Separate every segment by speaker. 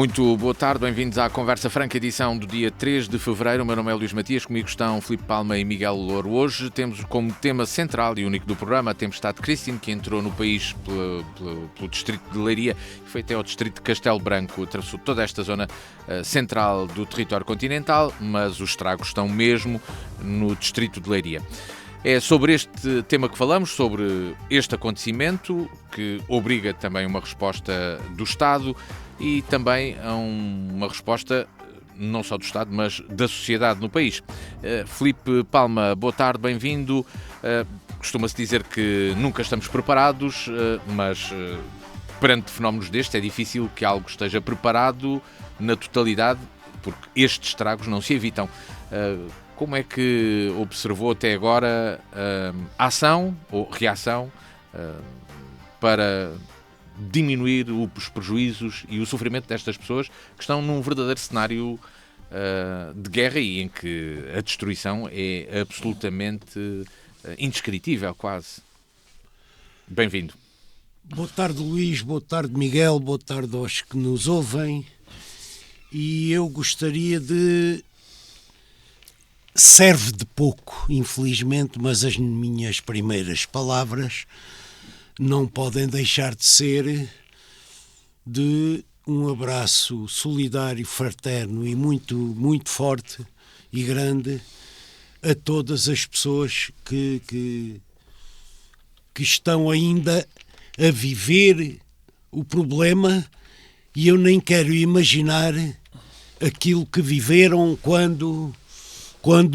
Speaker 1: Muito boa tarde, bem-vindos à Conversa Franca, edição do dia 3 de fevereiro. O meu nome é Luís Matias, comigo estão Filipe Palma e Miguel Louro. Hoje temos como tema central e único do programa a tempestade Christine, que entrou no país pelo distrito de Leiria e foi até ao distrito de Castelo Branco, atravessou toda esta zona central do território continental, mas os estragos estão mesmo no distrito de Leiria. É sobre este tema que falamos, sobre este acontecimento, que obriga também uma resposta do Estado e também a uma resposta não só do Estado, mas da sociedade no país. Filipe Palma, boa tarde, bem-vindo. Costuma-se dizer que nunca estamos preparados, mas perante fenómenos destes é difícil que algo esteja preparado na totalidade, porque estes estragos não se evitam. Como é que observou até agora a ação ou reação para diminuir os prejuízos e o sofrimento destas pessoas que estão num verdadeiro cenário de guerra e em que a destruição é absolutamente indescritível, quase? Bem-vindo.
Speaker 2: Boa tarde, Luís, boa tarde, Miguel, boa tarde aos que nos ouvem. E eu gostaria de... Serve de pouco, infelizmente, mas as minhas primeiras palavras não podem deixar de ser de um abraço solidário, fraterno e muito, muito forte e grande a todas as pessoas que estão ainda a viver o problema, e eu nem quero imaginar aquilo que viveram quando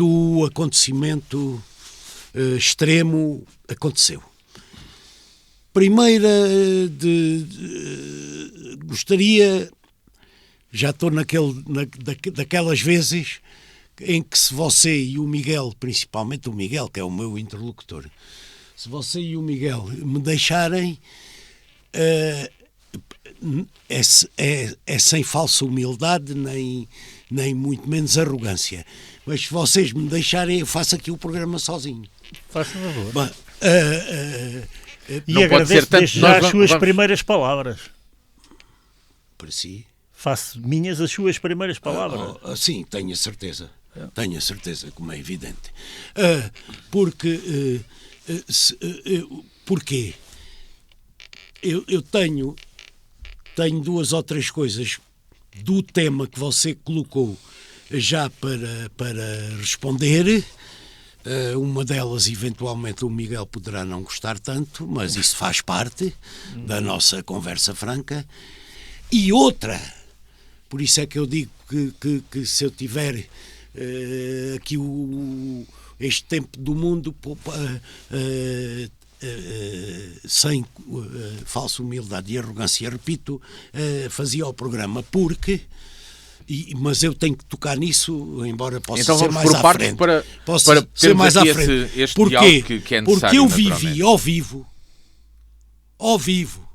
Speaker 2: o acontecimento extremo aconteceu. Primeira, gostaria, já estou daquelas vezes em que se você e o Miguel, principalmente o Miguel, que é o meu interlocutor, se você e o Miguel me deixarem, é sem falsa humildade, nem muito menos arrogância. Mas se vocês me deixarem, eu faço aqui o programa sozinho.
Speaker 3: Faça favor.
Speaker 2: Bom,
Speaker 3: e agradeço desde já as suas primeiras palavras.
Speaker 2: Para si?
Speaker 3: Faço minhas as suas primeiras palavras.
Speaker 2: Sim, tenho a certeza. Tenho a certeza, como é evidente. Porquê? Eu tenho duas ou três coisas do tema que você colocou já para responder. Uma delas, eventualmente, o Miguel poderá não gostar tanto, mas isso faz parte da nossa conversa franca. E outra, por isso é que eu digo que se eu tiver aqui este tempo do mundo sem falsa humildade e arrogância, repito, fazia o programa mas eu tenho que tocar nisso, embora possa
Speaker 1: então
Speaker 2: ser mais à frente.
Speaker 1: Para
Speaker 2: ser mais à frente.
Speaker 1: Este
Speaker 2: Porquê?
Speaker 1: Que é necessário,
Speaker 2: porque eu vivi ao vivo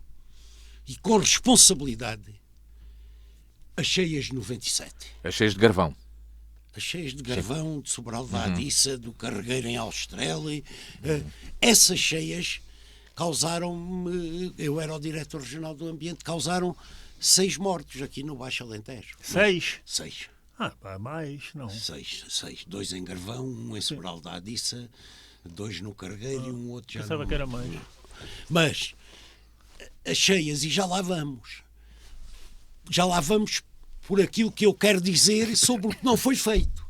Speaker 2: e com responsabilidade as cheias de 97.
Speaker 1: As cheias de Garvão.
Speaker 2: As cheias de Garvão, de Sobral da Adiça, do Carregueiro em Alstrela. Essas cheias causaram, eu era o diretor regional do ambiente, causaram 6 mortos aqui no Baixo Alentejo.
Speaker 3: 6?
Speaker 2: 6.
Speaker 3: Pá, mais, não.
Speaker 2: 6. 2 em Garvão, 1 em Sobral da Adiça, 2 no Carregueiro e um outro já
Speaker 3: pensava que era mais.
Speaker 2: Mas as cheias, e já lá vamos por aquilo que eu quero dizer sobre o que não foi feito.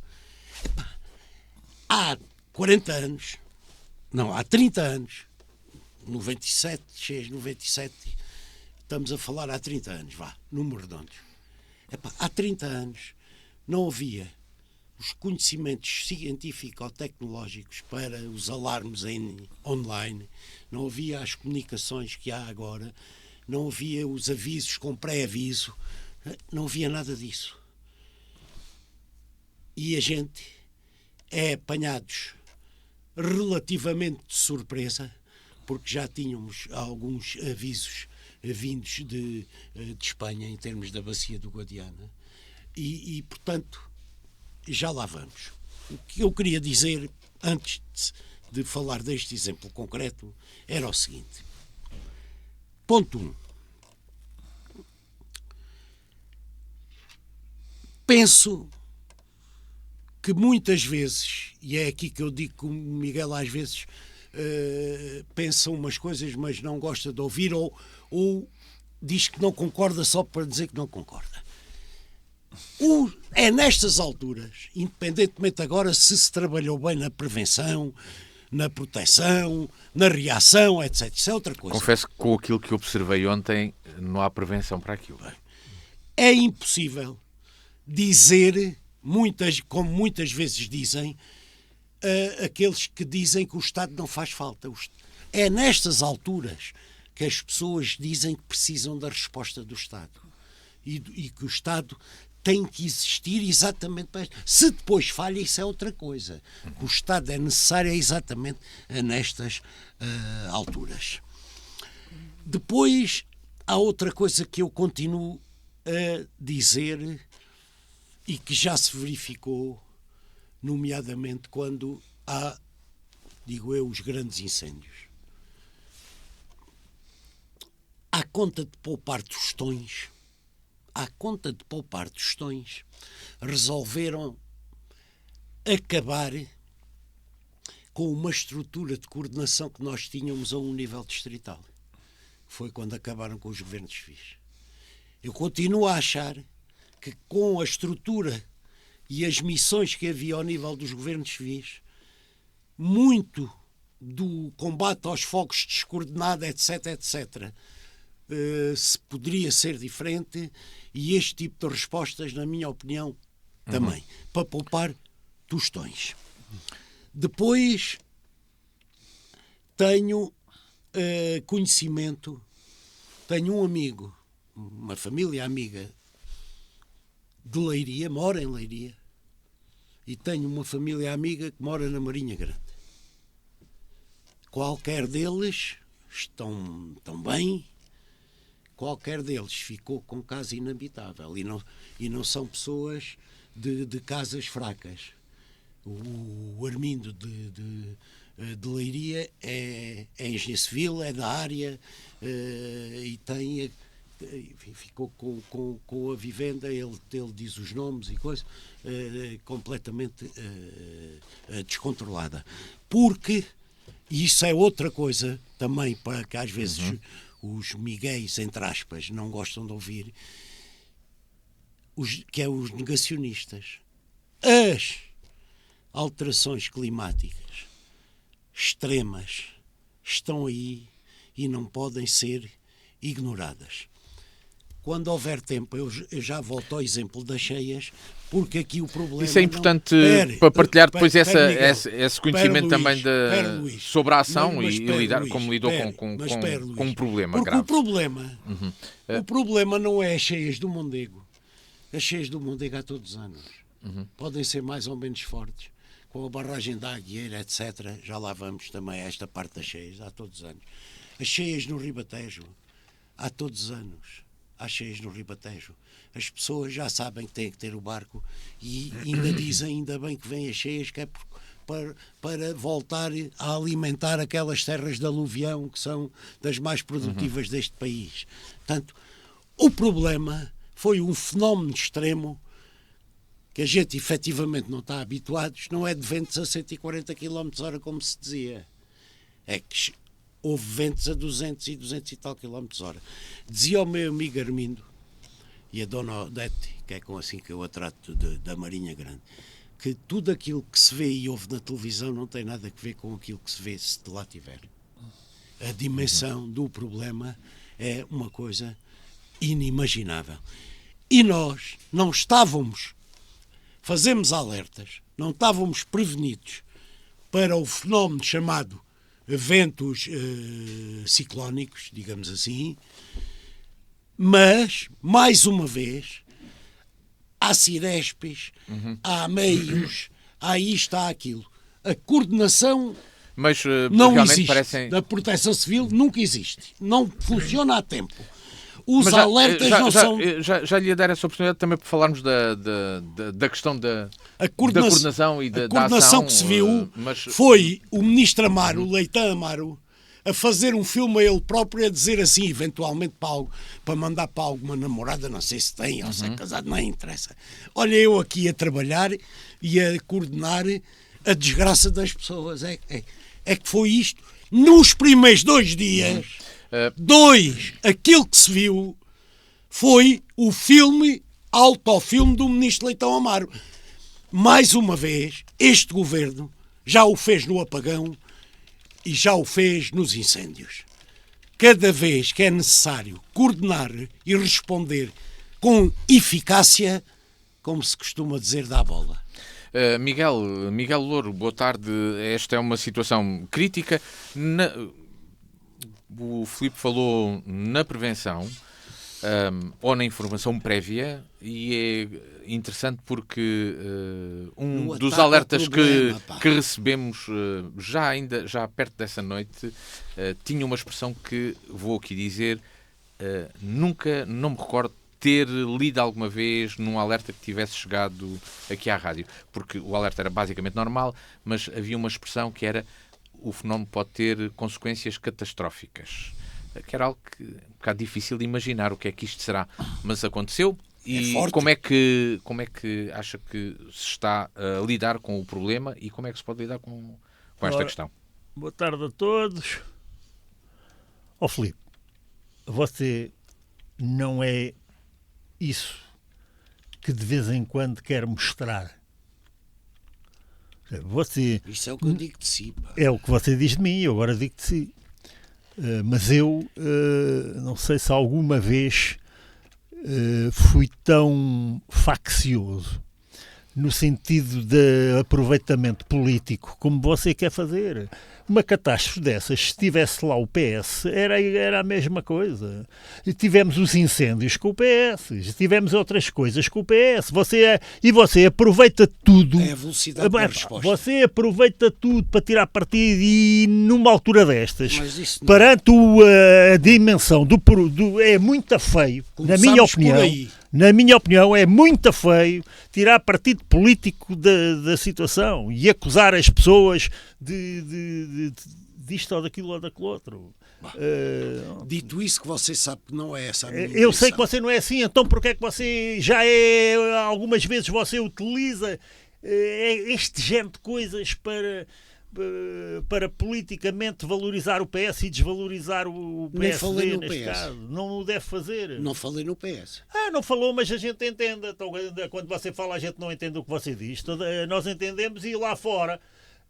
Speaker 2: Há 40 anos, não, há 30 anos, 97, cheias de 97, estamos a falar há 30 anos, números redondos. Há 30 anos não havia os conhecimentos científico-tecnológicos para os alarmes online, não havia as comunicações que há agora, não havia os avisos com pré-aviso, não havia nada disso. E a gente é apanhados relativamente de surpresa, porque já tínhamos alguns avisos vindos de Espanha em termos da bacia do Guadiana e, portanto, já lá vamos. O que eu queria dizer, antes de falar deste exemplo concreto, era o seguinte. Ponto 1. penso que muitas vezes, e é aqui que eu digo que o Miguel às vezes pensa umas coisas mas não gosta de ouvir ou diz que não concorda só para dizer que não concorda. É nestas alturas, independentemente agora se trabalhou bem na prevenção, na proteção, na reação, etc. Isso é outra coisa.
Speaker 1: Confesso que com aquilo que observei ontem não há prevenção para aquilo.
Speaker 2: É impossível dizer, como muitas vezes dizem, aqueles que dizem que o Estado não faz falta. É nestas alturas que as pessoas dizem que precisam da resposta do Estado e que o Estado tem que existir exatamente para isso. Se depois falha, isso é outra coisa. O Estado é necessário exatamente nestas alturas. Depois, há outra coisa que eu continuo a dizer e que já se verificou, nomeadamente quando há, digo eu, os grandes incêndios. À conta de poupar tostões, resolveram acabar com uma estrutura de coordenação que nós tínhamos a um nível distrital. Foi quando acabaram com os governos civis. Eu continuo a achar que com a estrutura e as missões que havia ao nível dos governos civis, muito do combate aos fogos descoordenado, etc., se poderia ser diferente, e este tipo de respostas, na minha opinião, também, para poupar tostões. Depois tenho conhecimento, tenho um amigo, uma família amiga de Leiria, mora em Leiria, e tenho uma família amiga que mora na Marinha Grande. Qualquer deles estão bem, qualquer deles ficou com casa inabitável e não são pessoas de casas fracas. O Armindo de Leiria é engenheiro civil, é da área e ficou com a vivenda, ele diz os nomes e coisas, completamente descontrolada. Porque, e isso é outra coisa também, para que às vezes os miguéis, entre aspas, não gostam de ouvir, que é os negacionistas. As alterações climáticas extremas estão aí e não podem ser ignoradas. Quando houver tempo, eu já volto ao exemplo das cheias, porque aqui o problema...
Speaker 1: Isso é importante para partilhar depois esse conhecimento também sobre a ação e lidar, como lidou com um problema
Speaker 2: porque
Speaker 1: grave.
Speaker 2: O problema não é as cheias do Mondego. As cheias do Mondego há todos os anos. Podem ser mais ou menos fortes. Com a barragem da Agueira, etc. Já lá vamos também a esta parte das cheias, há todos os anos. As cheias no Ribatejo, há todos os anos. Há cheias no Ribatejo. As pessoas já sabem que têm que ter o barco e ainda dizem, ainda bem que vêm as cheias, que é para voltar a alimentar aquelas terras de aluvião que são das mais produtivas deste país. Portanto, o problema foi um fenómeno extremo que a gente efetivamente não está habituados, não é de ventos a 140 km/h como se dizia. É que houve ventos a 200 e tal km/h. Dizia o meu amigo Armindo e a dona Odete, que é assim que eu a trato da Marinha Grande, que tudo aquilo que se vê e ouve na televisão não tem nada a ver com aquilo que se vê se de lá tiver. A dimensão do problema é uma coisa inimaginável. E nós não estávamos, fazemos alertas, não estávamos prevenidos para o fenómeno chamado ventos ciclónicos, digamos assim, mas, mais uma vez, há cirespes, há meios, há isto, há aquilo. A coordenação não existe. Da Proteção Civil nunca existe. Não funciona a tempo. Os alertas não são...
Speaker 1: Já lhe ia dar essa oportunidade também para falarmos da questão da coordenação e da ação.
Speaker 2: A coordenação que se viu foi o ministro Amaro, Leitão Amaro, a fazer um filme a ele próprio, a dizer assim, eventualmente para mandar para alguma namorada, não sei se tem ou se é casado, não interessa. Olha, eu aqui a trabalhar e a coordenar a desgraça das pessoas. É que foi isto. Nos primeiros 2 dias, aquilo que se viu foi o filme, autofilme do ministro Leitão Amaro. Mais uma vez, este governo já o fez no apagão e já o fez nos incêndios. Cada vez que é necessário coordenar e responder com eficácia, como se costuma dizer, dá a bola.
Speaker 1: Miguel Louro, boa tarde. Esta é uma situação crítica. O Filipe falou na prevenção ou na informação prévia, e é interessante porque um dos alertas que recebemos já perto dessa noite tinha uma expressão que vou aqui dizer, nunca, não me recordo ter lido alguma vez num alerta que tivesse chegado aqui à rádio, porque o alerta era basicamente normal, mas havia uma expressão que era: o fenómeno pode ter consequências catastróficas, que era algo que é um bocado difícil de imaginar o que é que isto será, mas aconteceu. E como é que acha que se está a lidar com o problema e como é que se pode lidar com esta questão?
Speaker 3: Boa tarde a todos. Filipe, você não é isso que de vez em quando quer mostrar.
Speaker 2: Isso é o que eu digo de si. Pá.
Speaker 3: É o que você diz de mim, eu agora digo de si. Mas eu não sei se alguma vez fui tão faccioso no sentido de aproveitamento político como você quer fazer. Uma catástrofe dessas, se estivesse lá o PS, era a mesma coisa. E tivemos os incêndios com o PS, tivemos outras coisas com o PS. Você aproveita tudo.
Speaker 2: É a velocidade da resposta.
Speaker 3: Você aproveita tudo para tirar partido, e numa altura destas,
Speaker 2: perante
Speaker 3: a dimensão do é muito feio, na minha opinião, é muito feio tirar partido político da situação e acusar as pessoas disto ou daquilo ou daquele outro.
Speaker 2: Dito isso, que você sabe que não é essa a minha
Speaker 3: eu
Speaker 2: intenção.
Speaker 3: sei que você não é assim, então porque é que você algumas vezes você utiliza este género de coisas para politicamente valorizar o PS e desvalorizar o PSD?
Speaker 2: Nem falei no
Speaker 3: neste
Speaker 2: PS.
Speaker 3: caso. Não o deve fazer.
Speaker 2: Não falei no PS.
Speaker 3: Não falou, mas a gente entende. Então, quando você fala, a gente não entende o que você diz. Nós entendemos, e lá fora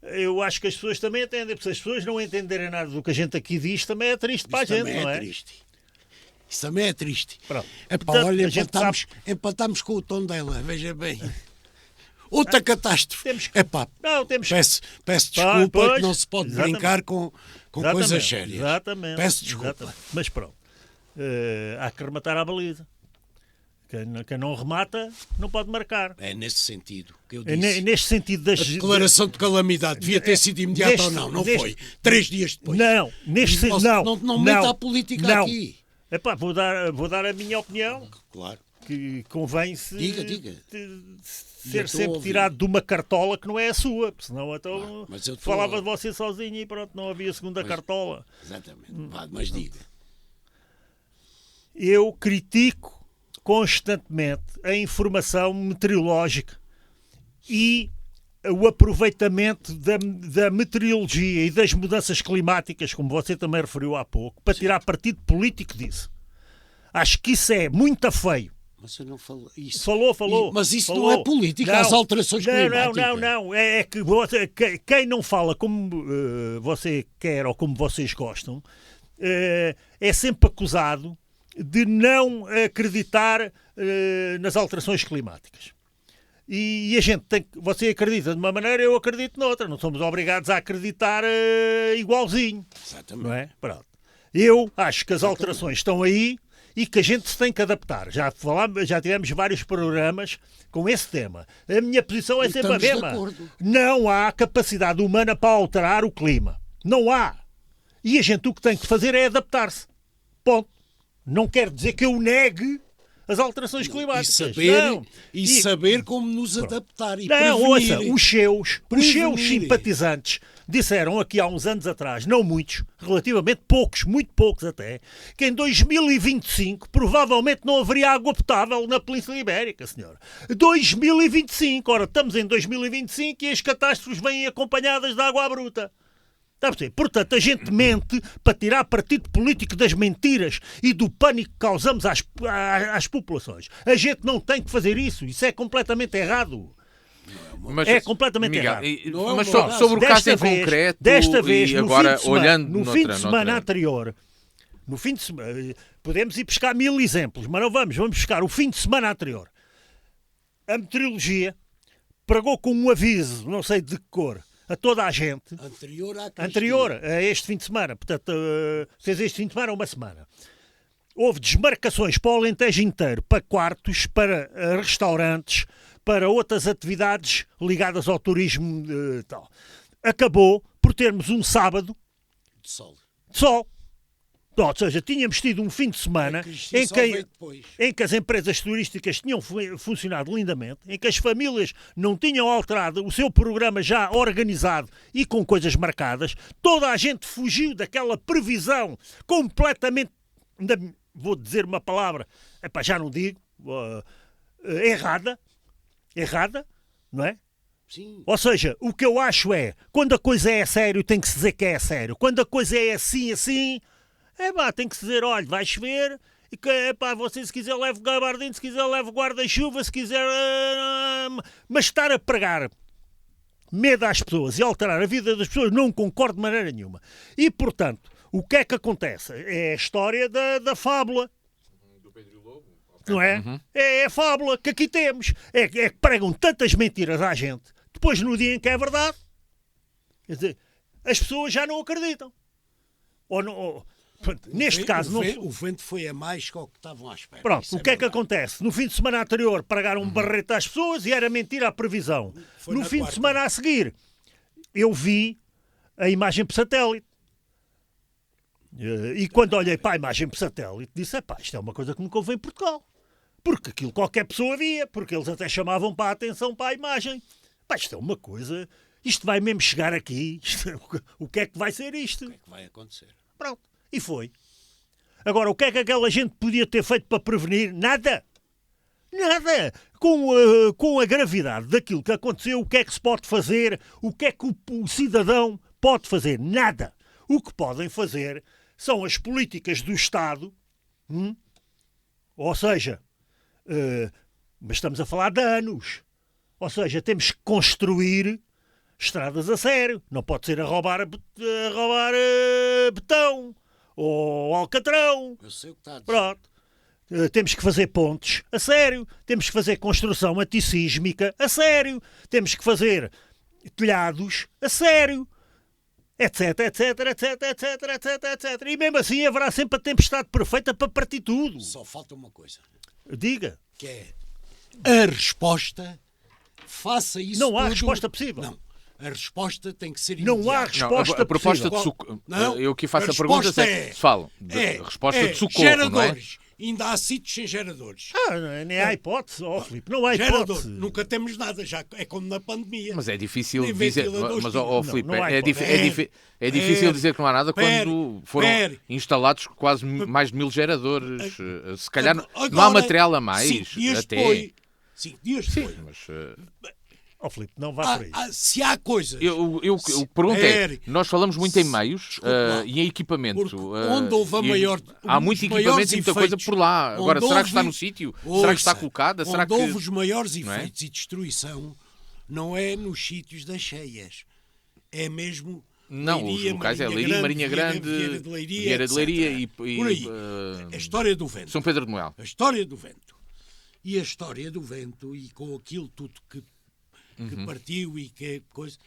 Speaker 3: eu acho que as pessoas também entendem. Porque se as pessoas não entenderem nada do que a gente aqui diz, também é triste para a gente, não é?
Speaker 2: Triste. Isso também é triste.
Speaker 3: Pronto.
Speaker 2: Portanto, olha, empatamos com o tom dela, veja bem. Outra catástrofe. Peço desculpa, que não se pode brincar com coisas sérias.
Speaker 3: Exatamente.
Speaker 2: Peço desculpa.
Speaker 3: Exatamente. Mas pronto, há que rematar à baliza. Quem não remata não pode marcar.
Speaker 2: É nesse sentido que eu disse.
Speaker 3: Neste sentido
Speaker 2: a declaração de calamidade devia ter sido imediata ou não? Não foi. 3 dias depois.
Speaker 3: Não,
Speaker 2: não meta a política aqui.
Speaker 3: Vou dar a minha opinião.
Speaker 2: Claro.
Speaker 3: Que convém-se
Speaker 2: diga.
Speaker 3: Ser sempre tirado de uma cartola que não é a sua, senão então falava de você sozinho e pronto, não havia segunda cartola.
Speaker 2: Exatamente, mas diga.
Speaker 3: Eu critico constantemente a informação meteorológica e o aproveitamento da meteorologia e das mudanças climáticas, como você também referiu há pouco, para tirar partido político disso. Acho que isso é muito feio.
Speaker 2: Mas eu não falo isso.
Speaker 3: Falou.
Speaker 2: Mas isso
Speaker 3: falou.
Speaker 2: não é política, as alterações climáticas.
Speaker 3: Não. É que quem não fala como você quer ou como vocês gostam, é sempre acusado de não acreditar nas alterações climáticas. E a gente você acredita de uma maneira, eu acredito noutra. Não somos obrigados a acreditar igualzinho.
Speaker 2: Exatamente.
Speaker 3: Não é? Pronto. Eu acho que as alterações estão aí e que a gente se tem que adaptar. Já tivemos vários programas com esse tema. A minha posição é sempre a mesma. Não há capacidade humana para alterar o clima. Não há. E a gente o que tem que fazer é adaptar-se. Ponto. Não quer dizer que eu negue as alterações climáticas.
Speaker 2: E saber como nos adaptar e
Speaker 3: não,
Speaker 2: prevenir.
Speaker 3: ouça, os seus simpatizantes disseram aqui há uns anos atrás, não muitos, relativamente poucos, muito poucos até, que em 2025 provavelmente não haveria água potável na Península Ibérica, senhor. 2025, ora, estamos em 2025 e as catástrofes vêm acompanhadas de água bruta. Está a perceber? Portanto, a gente mente para tirar partido político das mentiras e do pânico que causamos às populações. A gente não tem que fazer isso. Isso é completamente errado.
Speaker 1: Mas,
Speaker 3: é completamente
Speaker 1: Miguel,
Speaker 3: errado.
Speaker 1: Mas sobre o caso em concreto,
Speaker 3: desta vez,
Speaker 1: e agora olhando
Speaker 3: no fim de semana anterior, no fim de semana, podemos ir buscar 1000 exemplos, mas não vamos buscar o fim de semana anterior. A meteorologia pregou com um aviso, não sei de que cor, a toda a gente, anterior a este fim de semana, portanto, fez este fim de semana uma semana. Houve desmarcações para o Alentejo inteiro, para quartos, para restaurantes, para outras atividades ligadas ao turismo e tal. Acabou por termos um sábado
Speaker 2: de
Speaker 3: sol. Ou seja, tínhamos tido um fim de semana em que as empresas turísticas tinham funcionado lindamente, em que as famílias não tinham alterado o seu programa já organizado e com coisas marcadas. Toda a gente fugiu daquela previsão completamente, vou dizer uma palavra, já não digo, errada, não é?
Speaker 2: Sim.
Speaker 3: Ou seja, o que eu acho é, quando a coisa é sério, tem que se dizer que é sério. Quando a coisa é assim, tem que se dizer, olha, vai chover, e que, você se quiser leve gabardino, se quiser leve guarda-chuva, se quiser... Mas estar a pregar medo às pessoas e alterar a vida das pessoas, não concordo de maneira nenhuma. E, portanto, o que é que acontece? É a história da fábula. Não é? Uhum. É a fábula que aqui temos. É que pregam tantas mentiras à gente, depois no dia em que é verdade, quer dizer, as pessoas já não acreditam. Neste caso...
Speaker 2: O vento foi a mais que o que estavam à espera.
Speaker 3: Pronto, o que é que acontece? No fim de semana anterior pregaram um barrete às pessoas e era mentira a previsão. No fim de semana a seguir, eu vi a imagem por satélite. E quando olhei para a imagem por satélite, disse, isto é uma coisa que me convém em Portugal. Porque aquilo qualquer pessoa via, porque eles até chamavam para a atenção para a imagem. Isto é uma coisa, isto vai mesmo chegar aqui, o que é que vai ser isto?
Speaker 2: O que é que vai acontecer?
Speaker 3: Pronto, e foi. Agora, o que é que aquela gente podia ter feito para prevenir? Nada. Nada. Com a gravidade daquilo que aconteceu, o que é que se pode fazer? O que é que o cidadão pode fazer? Nada. O que podem fazer são as políticas do Estado, ou seja, mas estamos a falar de anos, ou seja, temos que construir estradas a sério, não pode ser a roubar betão ou alcatrão.
Speaker 2: Eu sei o que está a dizer.
Speaker 3: Pronto. Temos que fazer pontes a sério, temos que fazer construção antissísmica a sério, temos que fazer telhados a sério, etc, etc, etc, etc, etc, etc. E mesmo assim haverá sempre a tempestade perfeita para partir tudo.
Speaker 2: Só falta uma coisa.
Speaker 3: Diga.
Speaker 2: Que é a resposta, faça isso.
Speaker 3: Não há resposta possível.
Speaker 2: Não. A resposta tem que ser
Speaker 3: imediata. Não há resposta
Speaker 1: a proposta
Speaker 3: possível.
Speaker 1: De eu aqui faço a pergunta, falo. Resposta de socorro,
Speaker 2: geradores. Não é? Ainda há sítios sem geradores.
Speaker 3: Nem há hipótese, Filipe, não há hipótese.
Speaker 2: Nunca temos nada, já é como na pandemia.
Speaker 1: Mas é difícil dizer, Filipe, é difícil dizer que não há nada quando foram instalados quase mais de 1000 geradores. Se calhar não há material a mais.
Speaker 2: 5 dias depois. 5 dias depois.
Speaker 3: Filipe, não vá por aí.
Speaker 2: Se há coisas...
Speaker 1: Eu pergunto nós falamos muito em meios e em equipamento.
Speaker 2: Onde houve a maior...
Speaker 1: Há muito equipamento e muita coisa por lá. Agora, será que está no sítio? Será que está colocada? Será que
Speaker 2: houve os maiores efeitos e destruição não é nos sítios das cheias. É mesmo...
Speaker 1: Não, os locais é Leiria, Marinha Grande, Vieira de Leiria e
Speaker 2: por aí. A história do vento.
Speaker 1: São Pedro de Moel.
Speaker 2: A história do vento. E a história do vento e com aquilo tudo que partiu e que coisa.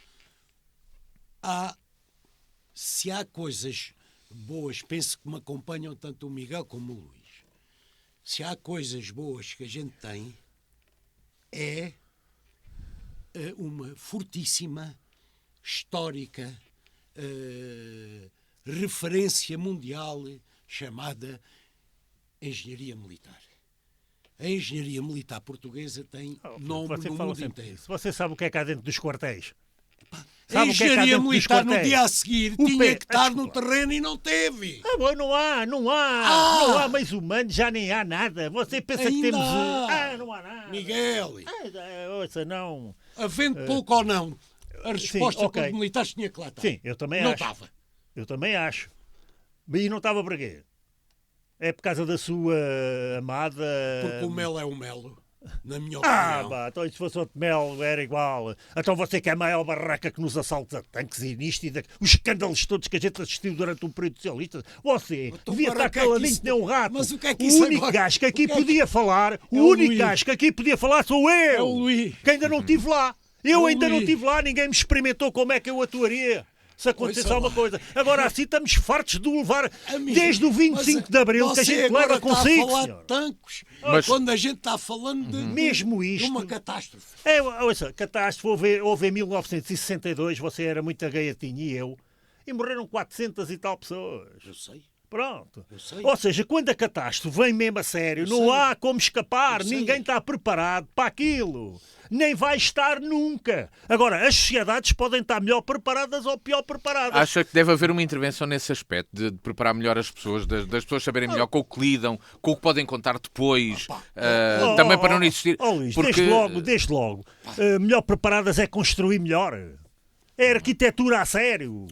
Speaker 2: Se há coisas boas, penso que me acompanham tanto o Miguel como o Luís. Se há coisas boas que a gente tem, é uma fortíssima, histórica referência mundial chamada engenharia militar. A engenharia militar portuguesa tem nome
Speaker 3: Você
Speaker 2: no
Speaker 3: fala
Speaker 2: mundo
Speaker 3: sempre
Speaker 2: inteiro.
Speaker 3: isso. Você sabe o que é que há dentro dos quartéis?
Speaker 2: A
Speaker 3: Sabe o que é que há
Speaker 2: engenharia
Speaker 3: dentro dos
Speaker 2: militar no
Speaker 3: quartéis?
Speaker 2: dia a seguir
Speaker 3: O
Speaker 2: tinha
Speaker 3: pé.
Speaker 2: que estar no
Speaker 3: Desculpa.
Speaker 2: terreno e não teve.
Speaker 3: Bom, não há. Não há meios humanos, já nem há nada. Você pensa que
Speaker 2: Ainda
Speaker 3: temos...
Speaker 2: há.
Speaker 3: não há nada.
Speaker 2: Miguel,
Speaker 3: Ouça, não...
Speaker 2: havendo pouco ou não, a resposta
Speaker 3: ok.
Speaker 2: com os militares tinha que lá estar.
Speaker 3: Sim, eu também
Speaker 2: não
Speaker 3: acho.
Speaker 2: estava.
Speaker 3: Eu também acho. E não estava para quê? É por causa da sua amada...
Speaker 2: Porque o mel é o melo, na minha
Speaker 3: Ah,
Speaker 2: opinião.
Speaker 3: então se fosse outro mel era igual. Então você que é a maior barraca que nos assaltos a tanques e nisto os escândalos todos que a gente assistiu durante um período socialista. Você
Speaker 2: Então,
Speaker 3: devia
Speaker 2: para
Speaker 3: estar
Speaker 2: que é que
Speaker 3: caladinho
Speaker 2: isso-
Speaker 3: que nem um rato.
Speaker 2: Mas o que é que
Speaker 3: o
Speaker 2: isso
Speaker 3: único
Speaker 2: agora-
Speaker 3: gajo que aqui
Speaker 2: o que é que-
Speaker 3: podia falar, o
Speaker 2: É o
Speaker 3: único
Speaker 2: Luís.
Speaker 3: gajo que aqui podia falar sou eu.
Speaker 2: É o Luís.
Speaker 3: Que ainda não estive lá. Eu
Speaker 2: o
Speaker 3: ainda não
Speaker 2: Luís.
Speaker 3: estive lá, ninguém me experimentou como é que eu atuaria. Se acontecesse
Speaker 2: Ouça
Speaker 3: alguma
Speaker 2: lá.
Speaker 3: coisa. Agora assim estamos fartos de o levar
Speaker 2: Amigo,
Speaker 3: desde o 25
Speaker 2: mas
Speaker 3: de Abril que a
Speaker 2: você
Speaker 3: gente
Speaker 2: agora
Speaker 3: leva
Speaker 2: está a
Speaker 3: consigo,
Speaker 2: falar
Speaker 3: senhor.
Speaker 2: de tanques,
Speaker 1: Mas-
Speaker 2: quando a gente está falando de,
Speaker 3: Mesmo
Speaker 2: de
Speaker 3: isto-
Speaker 2: uma catástrofe.
Speaker 3: Ouça, catástrofe, houve em 1962, você era muito gaiatinho e eu, e morreram 400 e tal pessoas.
Speaker 2: Eu sei.
Speaker 3: Pronto.
Speaker 2: Eu sei.
Speaker 3: Ou seja, quando a catástrofe vem mesmo a sério,
Speaker 2: Eu
Speaker 3: não
Speaker 2: sei.
Speaker 3: há como escapar,
Speaker 2: Eu sei.
Speaker 3: ninguém está preparado para aquilo. Nem vai estar nunca. Agora, as sociedades podem estar melhor preparadas ou pior preparadas.
Speaker 1: Acha que deve haver uma intervenção nesse aspecto, de preparar melhor as pessoas, das pessoas saberem melhor com o que lidam, com o que podem contar depois, também para não existir...
Speaker 3: Luís,
Speaker 1: porque...
Speaker 3: desde logo. Melhor preparadas é construir melhor. É arquitetura a sério.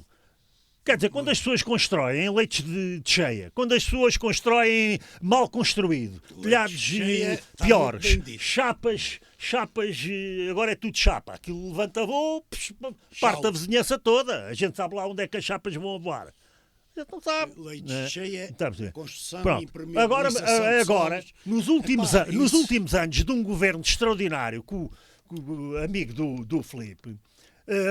Speaker 3: Quer dizer, quando as pessoas constroem em leitos de cheia, quando as pessoas constroem mal construído, telhados
Speaker 2: cheia, está
Speaker 3: piores,
Speaker 2: muito bem dito.
Speaker 3: chapas, agora é tudo chapa. Aquilo levanta voo, parte a vizinhança toda. A gente sabe lá onde é que as chapas vão voar. A gente não sabe.
Speaker 2: Leite
Speaker 3: né?
Speaker 2: cheia,
Speaker 3: Está a perceber?
Speaker 2: construção e
Speaker 3: Pronto.
Speaker 2: impermeabilização
Speaker 3: Agora,
Speaker 2: de solos.
Speaker 3: nos últimos,
Speaker 2: Epá,
Speaker 3: nos
Speaker 2: isso-
Speaker 3: últimos anos de um governo extraordinário, com o amigo do Filipe,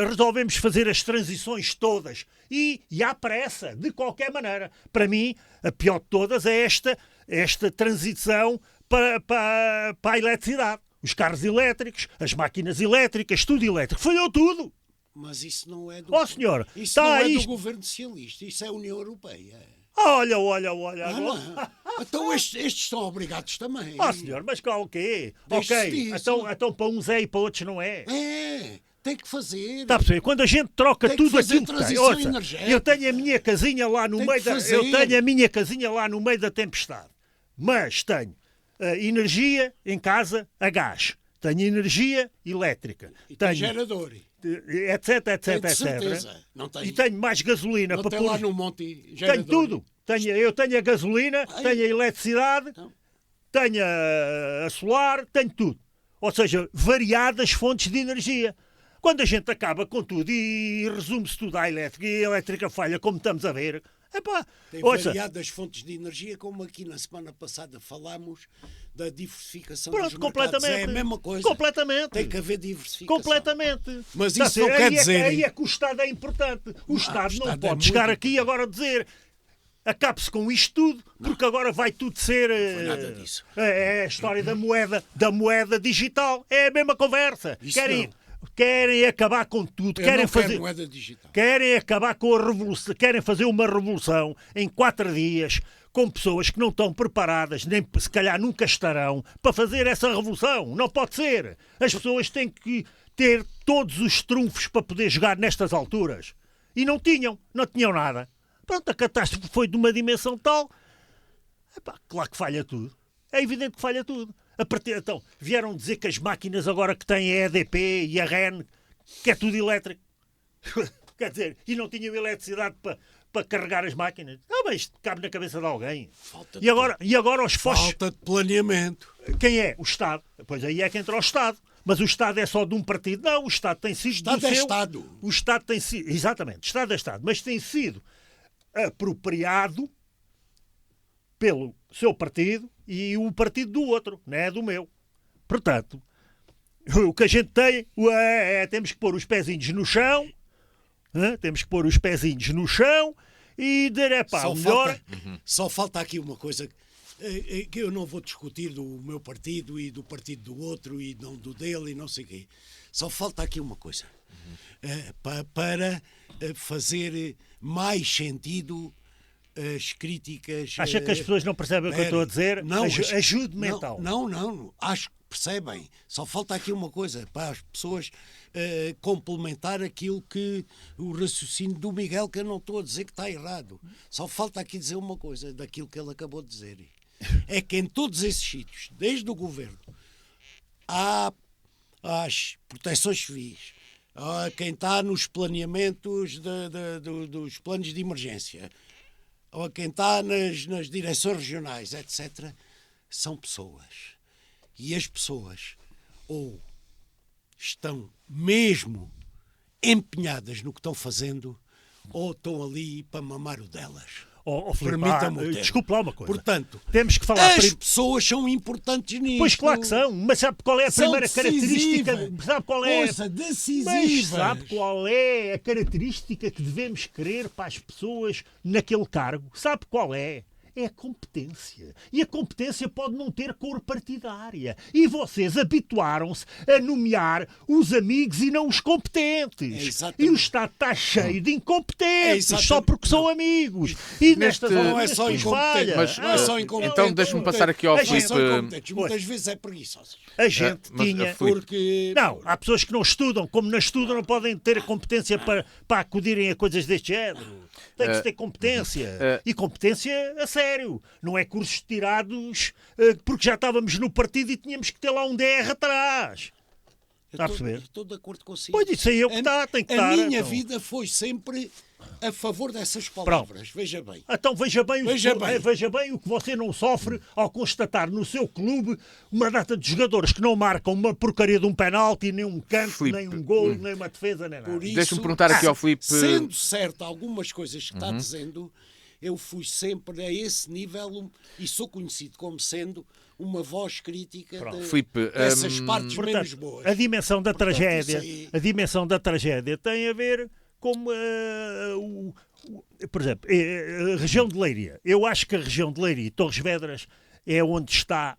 Speaker 3: resolvemos fazer as transições todas e há pressa, de qualquer maneira. Para mim, a pior de todas é esta transição para a eletricidade. Os carros elétricos, as máquinas elétricas, tudo elétrico. Falhou tudo.
Speaker 2: Mas isso não é do,
Speaker 3: Ó, senhor,
Speaker 2: isso
Speaker 3: está
Speaker 2: não é
Speaker 3: isto-
Speaker 2: do governo socialista, isso é a União Europeia.
Speaker 3: Olha.
Speaker 2: Ah,
Speaker 3: Agora.
Speaker 2: não. Então estes são obrigados também.
Speaker 3: Ó, senhor, mas qual o quê?
Speaker 2: Deixe-se
Speaker 3: Ok,
Speaker 2: disso.
Speaker 3: então para uns é e para outros não é.
Speaker 2: É, tem que fazer.
Speaker 3: Está a perceber? Quando a gente troca
Speaker 2: Tem que
Speaker 3: tudo
Speaker 2: fazer
Speaker 3: aquilo que tem.
Speaker 2: transição
Speaker 3: Ouça,
Speaker 2: energética.
Speaker 3: eu tenho a minha casinha lá no
Speaker 2: Tem
Speaker 3: meio
Speaker 2: que
Speaker 3: da.
Speaker 2: fazer.
Speaker 3: Eu tenho a minha casinha lá no meio da tempestade. Mas tenho energia em casa a gás. Tenho energia elétrica.
Speaker 2: E tem
Speaker 3: Tenho
Speaker 2: gerador.
Speaker 3: etc, etc,
Speaker 2: Tem de
Speaker 3: etc.
Speaker 2: certeza. Não tem.
Speaker 3: E tenho mais gasolina
Speaker 2: Não
Speaker 3: para
Speaker 2: tem
Speaker 3: pôr.
Speaker 2: lá no monte gerador.
Speaker 3: Tenho tudo. Eu tenho a gasolina,
Speaker 2: Ai.
Speaker 3: tenho a eletricidade,
Speaker 2: Então.
Speaker 3: tenho a solar, tenho tudo. Ou seja, variadas fontes de energia. Quando a gente acaba com tudo e resume-se tudo à elétrica e a elétrica falha, como estamos a ver, epá,
Speaker 2: Tem
Speaker 3: ouça,
Speaker 2: variadas fontes de energia, como aqui na semana passada falámos da diversificação
Speaker 3: pronto,
Speaker 2: dos mercados.
Speaker 3: completamente.
Speaker 2: É a mesma coisa.
Speaker 3: Completamente.
Speaker 2: Tem que haver diversificação.
Speaker 3: Completamente.
Speaker 2: Mas
Speaker 3: Está a
Speaker 2: isso não
Speaker 3: ver?
Speaker 2: quer
Speaker 3: Aí
Speaker 2: dizer-
Speaker 3: Aí é que o Estado é importante. O Estado não
Speaker 2: Estado é
Speaker 3: pode chegar
Speaker 2: muito
Speaker 3: aqui agora a dizer acabe-se com isto tudo, porque agora vai tudo ser...
Speaker 2: foi nada disso.
Speaker 3: É a história da moeda digital. É a mesma conversa.
Speaker 2: Isso
Speaker 3: Querem acabar com tudo.
Speaker 2: Eu
Speaker 3: Querem
Speaker 2: não
Speaker 3: fazer...
Speaker 2: quero moeda digital.
Speaker 3: Querem acabar com a revolução, querem fazer uma revolução em 4 dias com pessoas que não estão preparadas, nem se calhar nunca estarão, para fazer essa revolução. Não pode ser. As pessoas têm que ter todos os trunfos para poder jogar nestas alturas. E não tinham nada. Pronto, a catástrofe foi de uma dimensão tal. Epá, claro que falha tudo. É evidente que falha tudo. Então, vieram dizer que as máquinas agora que têm a EDP e a REN, que é tudo elétrico. Quer dizer, e não tinham eletricidade para carregar as máquinas. Mas isto cabe na cabeça de alguém. E agora os postos...
Speaker 2: Falta de planeamento.
Speaker 3: Quem é? O Estado. Pois aí é que entra o Estado. Mas o Estado é só de um partido. Não, o Estado tem sido
Speaker 2: Estado
Speaker 3: do
Speaker 2: é
Speaker 3: seu...
Speaker 2: Estado.
Speaker 3: O Estado tem sido... Exatamente, Estado é Estado. Mas tem sido apropriado pelo seu partido e o partido do outro, não é do meu. Portanto, o que a gente tem temos que pôr os pezinhos no chão, temos que pôr os pezinhos no chão e dizer,
Speaker 2: Só falta aqui uma coisa que eu não vou discutir do meu partido e do partido do outro e não do dele e não sei o quê. Só falta aqui uma coisa. Para fazer mais sentido as críticas...
Speaker 3: Acha que as pessoas não percebem o que eu estou a dizer?
Speaker 2: Não,
Speaker 3: Ajude mental.
Speaker 2: Não, acho que percebem. Só falta aqui uma coisa, para as pessoas complementar aquilo que o raciocínio do Miguel, que eu não estou a dizer que está errado. Só falta aqui dizer uma coisa daquilo que ele acabou de dizer. É que em todos esses sítios, desde o governo, às proteções civis, a quem está nos planeamentos dos planos de emergência, ou a quem está nas direções regionais, etc., são pessoas. E as pessoas ou estão mesmo empenhadas no que estão fazendo, ou estão ali para mamar o delas.
Speaker 3: Permita-me desculpe lá uma coisa.
Speaker 2: Portanto,
Speaker 3: temos que falar
Speaker 2: as pessoas são importantes nisto.
Speaker 3: Pois claro que são, mas sabe qual é a primeira característica? Sabe qual é?
Speaker 2: Decisiva.
Speaker 3: Mas sabe qual é a característica que devemos querer para as pessoas naquele cargo? Sabe qual é? É a competência. E a competência pode não ter cor partidária. E vocês habituaram-se a nomear os amigos e não os competentes. E o Estado está cheio de incompetentes só porque são amigos. E nestas
Speaker 2: não é só incompetente.
Speaker 1: Mas,
Speaker 2: não é só incompetente.
Speaker 1: Então deixa-me passar aqui ao Filipe.
Speaker 2: Muitas vezes é preguiçosos.
Speaker 3: A gente tinha...
Speaker 2: Porque...
Speaker 3: Não, há pessoas que não estudam. Como não estudam, não podem ter competência para acudirem a coisas deste género. Tem que ter competência. E competência a sério. Não é cursos tirados porque já estávamos no partido e tínhamos que ter lá um DR atrás. Está a perceber?
Speaker 2: Estou de acordo consigo.
Speaker 3: Pois isso aí é o que está, tem que estar.
Speaker 2: A minha vida foi sempre a favor dessas palavras.
Speaker 3: Pronto.
Speaker 2: Veja bem.
Speaker 3: Então veja bem o que você não sofre ao constatar no seu clube uma data de jogadores que não marcam uma porcaria de um penalti, nem um canto,
Speaker 1: Filipe,
Speaker 3: nem um gol, nem uma defesa, nem nada.
Speaker 1: Deixa-me perguntar aqui ao Filipe.
Speaker 2: Sendo certo algumas coisas que está dizendo, eu fui sempre a esse nível e sou conhecido como sendo uma voz crítica dessas partes menos boas.
Speaker 3: A dimensão da tragédia tem a ver com, por exemplo, a região de Leiria. Eu acho que a região de Leiria e Torres Vedras é onde está,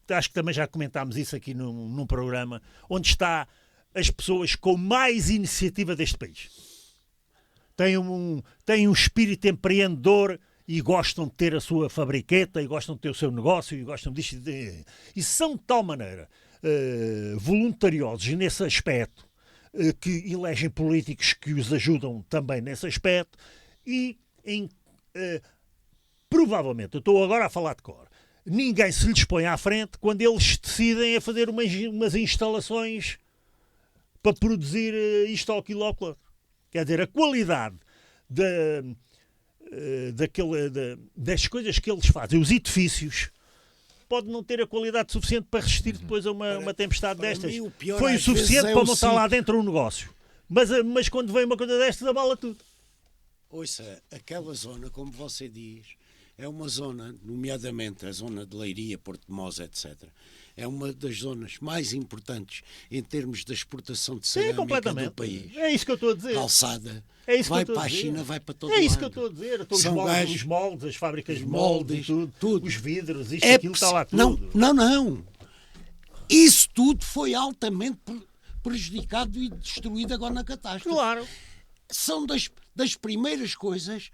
Speaker 3: acho que também já comentámos isso aqui num programa, onde está as pessoas com mais iniciativa deste país. Têm um espírito empreendedor e gostam de ter a sua fabriqueta e gostam de ter o seu negócio e gostam disto. E são de tal maneira voluntariosos nesse aspecto que elegem políticos que os ajudam também nesse aspecto e provavelmente, eu estou agora a falar de cor, ninguém se lhes põe à frente quando eles decidem a fazer umas instalações para produzir isto ou aquilo ou aquilo. Quer dizer, a qualidade das coisas que eles fazem, os edifícios, pode não ter a qualidade suficiente para resistir depois a uma tempestade destas. Foi o suficiente para montar lá dentro um negócio. Mas quando vem uma coisa destas, abala tudo.
Speaker 2: Ouça, aquela zona, como você diz, é uma zona, nomeadamente a zona de Leiria, Porto de Mós, etc., é uma das zonas mais importantes em termos da exportação de cerâmica do país.
Speaker 3: É isso que eu estou a dizer.
Speaker 2: Calçada.
Speaker 3: Vai
Speaker 2: para a China, vai para todo lado.
Speaker 3: É isso que eu estou a dizer. Os moldes, as fábricas de moldes, tudo. Os vidros, aquilo está lá tudo.
Speaker 2: Não. Isso tudo foi altamente prejudicado e destruído agora na catástrofe.
Speaker 3: Claro.
Speaker 2: São das primeiras coisas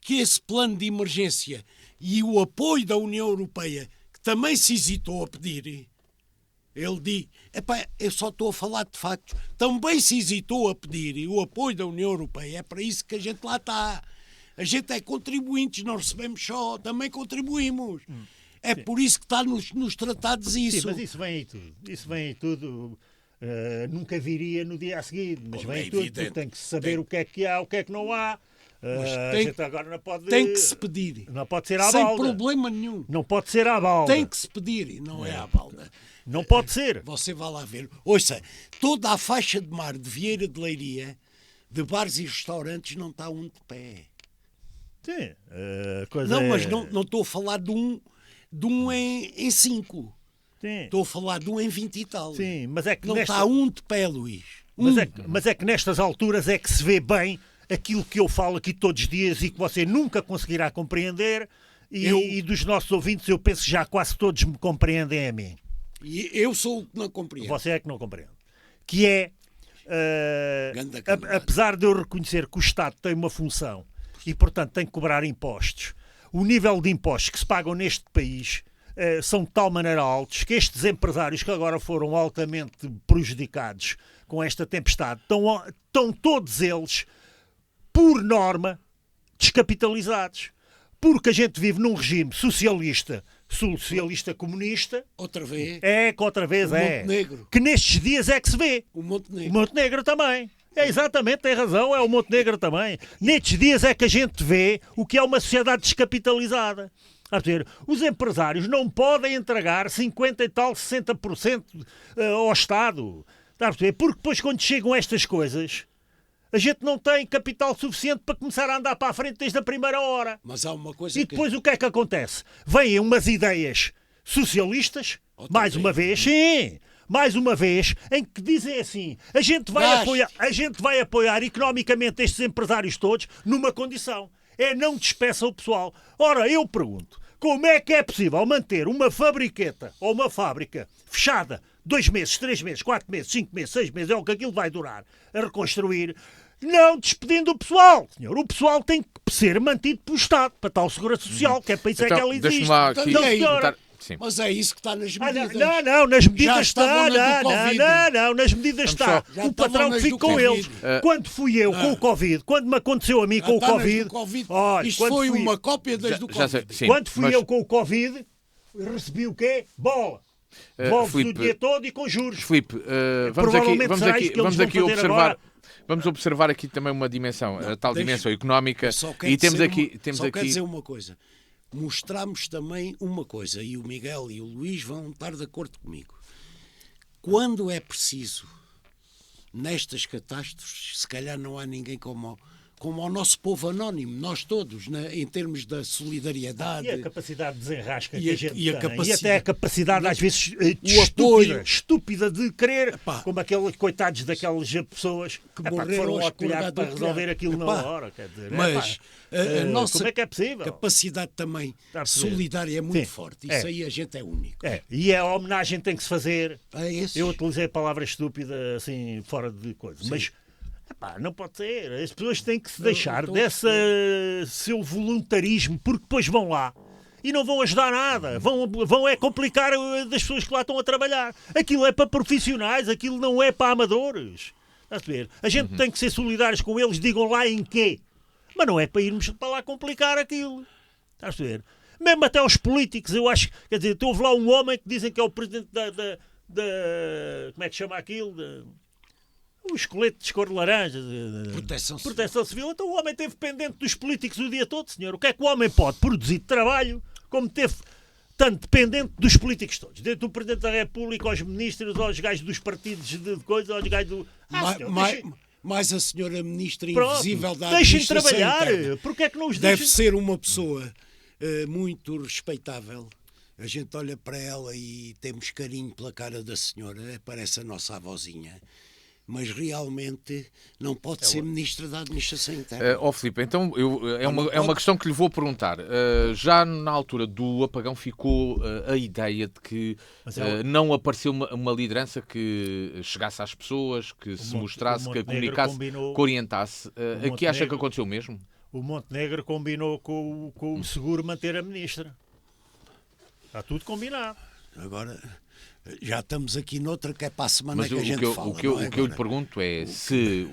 Speaker 2: que esse plano de emergência e o apoio da União Europeia, que também se hesitou a pedir, ele diz, eu só estou a falar de factos, também se hesitou a pedir o apoio da União Europeia, é para isso que a gente lá está. A gente é contribuintes, não recebemos só, também contribuímos. É por isso que está nos tratados isso.
Speaker 3: Sim, mas isso vem aí tudo. Nunca viria no dia a seguir, mas vem tudo, porque tem que saber o que é que há, o que é que não há. A gente agora não pode...
Speaker 2: Tem que se pedir.
Speaker 3: Não pode ser à
Speaker 2: sem
Speaker 3: balda.
Speaker 2: Sem problema nenhum.
Speaker 3: Não pode ser à balda.
Speaker 2: Tem que se pedir e não é à balda.
Speaker 3: Não pode ser.
Speaker 2: Você vai lá ver. Ouça, toda a faixa de mar de Vieira de Leiria, de bares e restaurantes, não está um de pé.
Speaker 3: Sim.
Speaker 2: Mas não estou a falar de um em 5. Estou a falar de um em 20 e tal.
Speaker 3: Sim, mas é que
Speaker 2: não está um de pé, Luís.
Speaker 3: Mas é que nestas alturas é que se vê bem aquilo que eu falo aqui todos os dias e que você nunca conseguirá compreender e dos nossos ouvintes eu penso que já quase todos me compreendem a mim.
Speaker 2: E eu sou o que não compreendo.
Speaker 3: Você é que não compreende. Que é, apesar de eu reconhecer que o Estado tem uma função e, portanto, tem que cobrar impostos. O nível de impostos que se pagam neste país são de tal maneira altos que estes empresários que agora foram altamente prejudicados com esta tempestade estão todos eles, por norma, descapitalizados. Porque a gente vive num regime socialista comunista.
Speaker 2: Outra vez.
Speaker 3: Que outra vez
Speaker 2: o Montenegro.
Speaker 3: Que nestes dias é que se vê.
Speaker 2: O Montenegro.
Speaker 3: O Montenegro também. Exatamente, tem razão, é o Montenegro também. Nestes dias é que a gente vê o que é uma sociedade descapitalizada. Os empresários não podem entregar 50 e tal, 60% ao Estado. Porque depois, quando chegam estas coisas, a gente não tem capital suficiente para começar a andar para a frente desde a primeira hora.
Speaker 2: Mas há uma coisa
Speaker 3: e depois o que é que acontece? Vêm umas ideias socialistas, mais uma vez, em que dizem assim, a gente vai apoiar economicamente estes empresários todos numa condição, é não despeçam o pessoal. Ora, eu pergunto, como é que é possível manter uma fabriqueta ou uma fábrica fechada 2 meses, 3 meses, 4 meses, 5 meses, 6 meses, é o que aquilo vai durar a reconstruir, não despedindo o pessoal, senhor. O pessoal tem que ser mantido pelo Estado, para tal segurança social, que é para isso
Speaker 1: então,
Speaker 3: é que ela existe.
Speaker 1: Deixa-me lá aqui
Speaker 3: não, senhora.
Speaker 1: Sim.
Speaker 2: Mas é isso que está nas medidas.
Speaker 3: Não, nas medidas está.
Speaker 2: Não,
Speaker 3: nas medidas está. O patrão que fica com eles. Quando fui eu com o Covid, quando me aconteceu a mim com o Covid.
Speaker 2: Olha, isto foi uma cópia desde o Covid.
Speaker 3: Quando fui eu com o Covid, recebi o quê? Bola. Devolve-se o dia todo e com juros.
Speaker 1: Filipe, vamos observar aqui também uma dimensão, a tal dimensão económica. E temos aqui.
Speaker 2: Quero dizer uma coisa. Mostramos também uma coisa, e o Miguel e o Luís vão estar de acordo comigo. Quando é preciso, nestas catástrofes, se calhar não há ninguém como o nosso povo anónimo, nós todos, em termos da solidariedade.
Speaker 3: E a capacidade de desenrasca que a gente tem.
Speaker 2: E
Speaker 3: até a capacidade, às vezes, estúpida de querer, como aqueles coitados daquelas pessoas que foram ao telhado para resolver aquilo na hora. Quer dizer,
Speaker 2: mas a nossa
Speaker 3: como é que é possível?
Speaker 2: Capacidade também solidária é muito forte. Isso aí a gente é único.
Speaker 3: E a homenagem tem que se fazer.
Speaker 2: Eu
Speaker 3: utilizei a palavra estúpida assim, fora de coisa. Sim. Mas não pode ser. As pessoas têm que se deixar desse seu voluntarismo, porque depois vão lá e não vão ajudar nada. Vão complicar das pessoas que lá estão a trabalhar. Aquilo é para profissionais, aquilo não é para amadores. Estás a ver? A gente tem que ser solidários com eles, digam lá em quê. Mas não é para irmos para lá complicar aquilo. Estás a ver? Mesmo até os políticos, eu acho. Quer dizer, houve lá um homem que dizem que é o presidente da como é que chama aquilo? O esqueleto de cor de laranja. Proteção Civil. Então o homem esteve pendente dos políticos o dia todo, senhor. O que é que o homem pode produzir de trabalho como teve tanto dependente dos políticos todos? Desde o Presidente da República, aos ministros, aos gajos dos partidos de coisa, aos gajos do...
Speaker 2: Mais a senhora ministra invisível da
Speaker 3: Deixem
Speaker 2: administração
Speaker 3: trabalhar.
Speaker 2: interna.
Speaker 3: Porque é que não os
Speaker 2: Deve
Speaker 3: deixem?
Speaker 2: ser uma pessoa muito respeitável. A gente olha para ela e temos carinho pela cara da senhora. Parece a nossa avózinha. Mas realmente não pode ser ministra da Administração Interna.
Speaker 1: Filipe, então é uma questão que lhe vou perguntar. Já na altura do apagão ficou a ideia de que não apareceu uma liderança que chegasse às pessoas, que se mostrasse, que comunicasse, que orientasse. Aqui acha que aconteceu mesmo?
Speaker 3: O Montenegro combinou com o Seguro manter a ministra. Está tudo combinado.
Speaker 2: Agora... Já estamos aqui noutra que é para a semana que a gente fala.
Speaker 1: O que eu lhe pergunto é se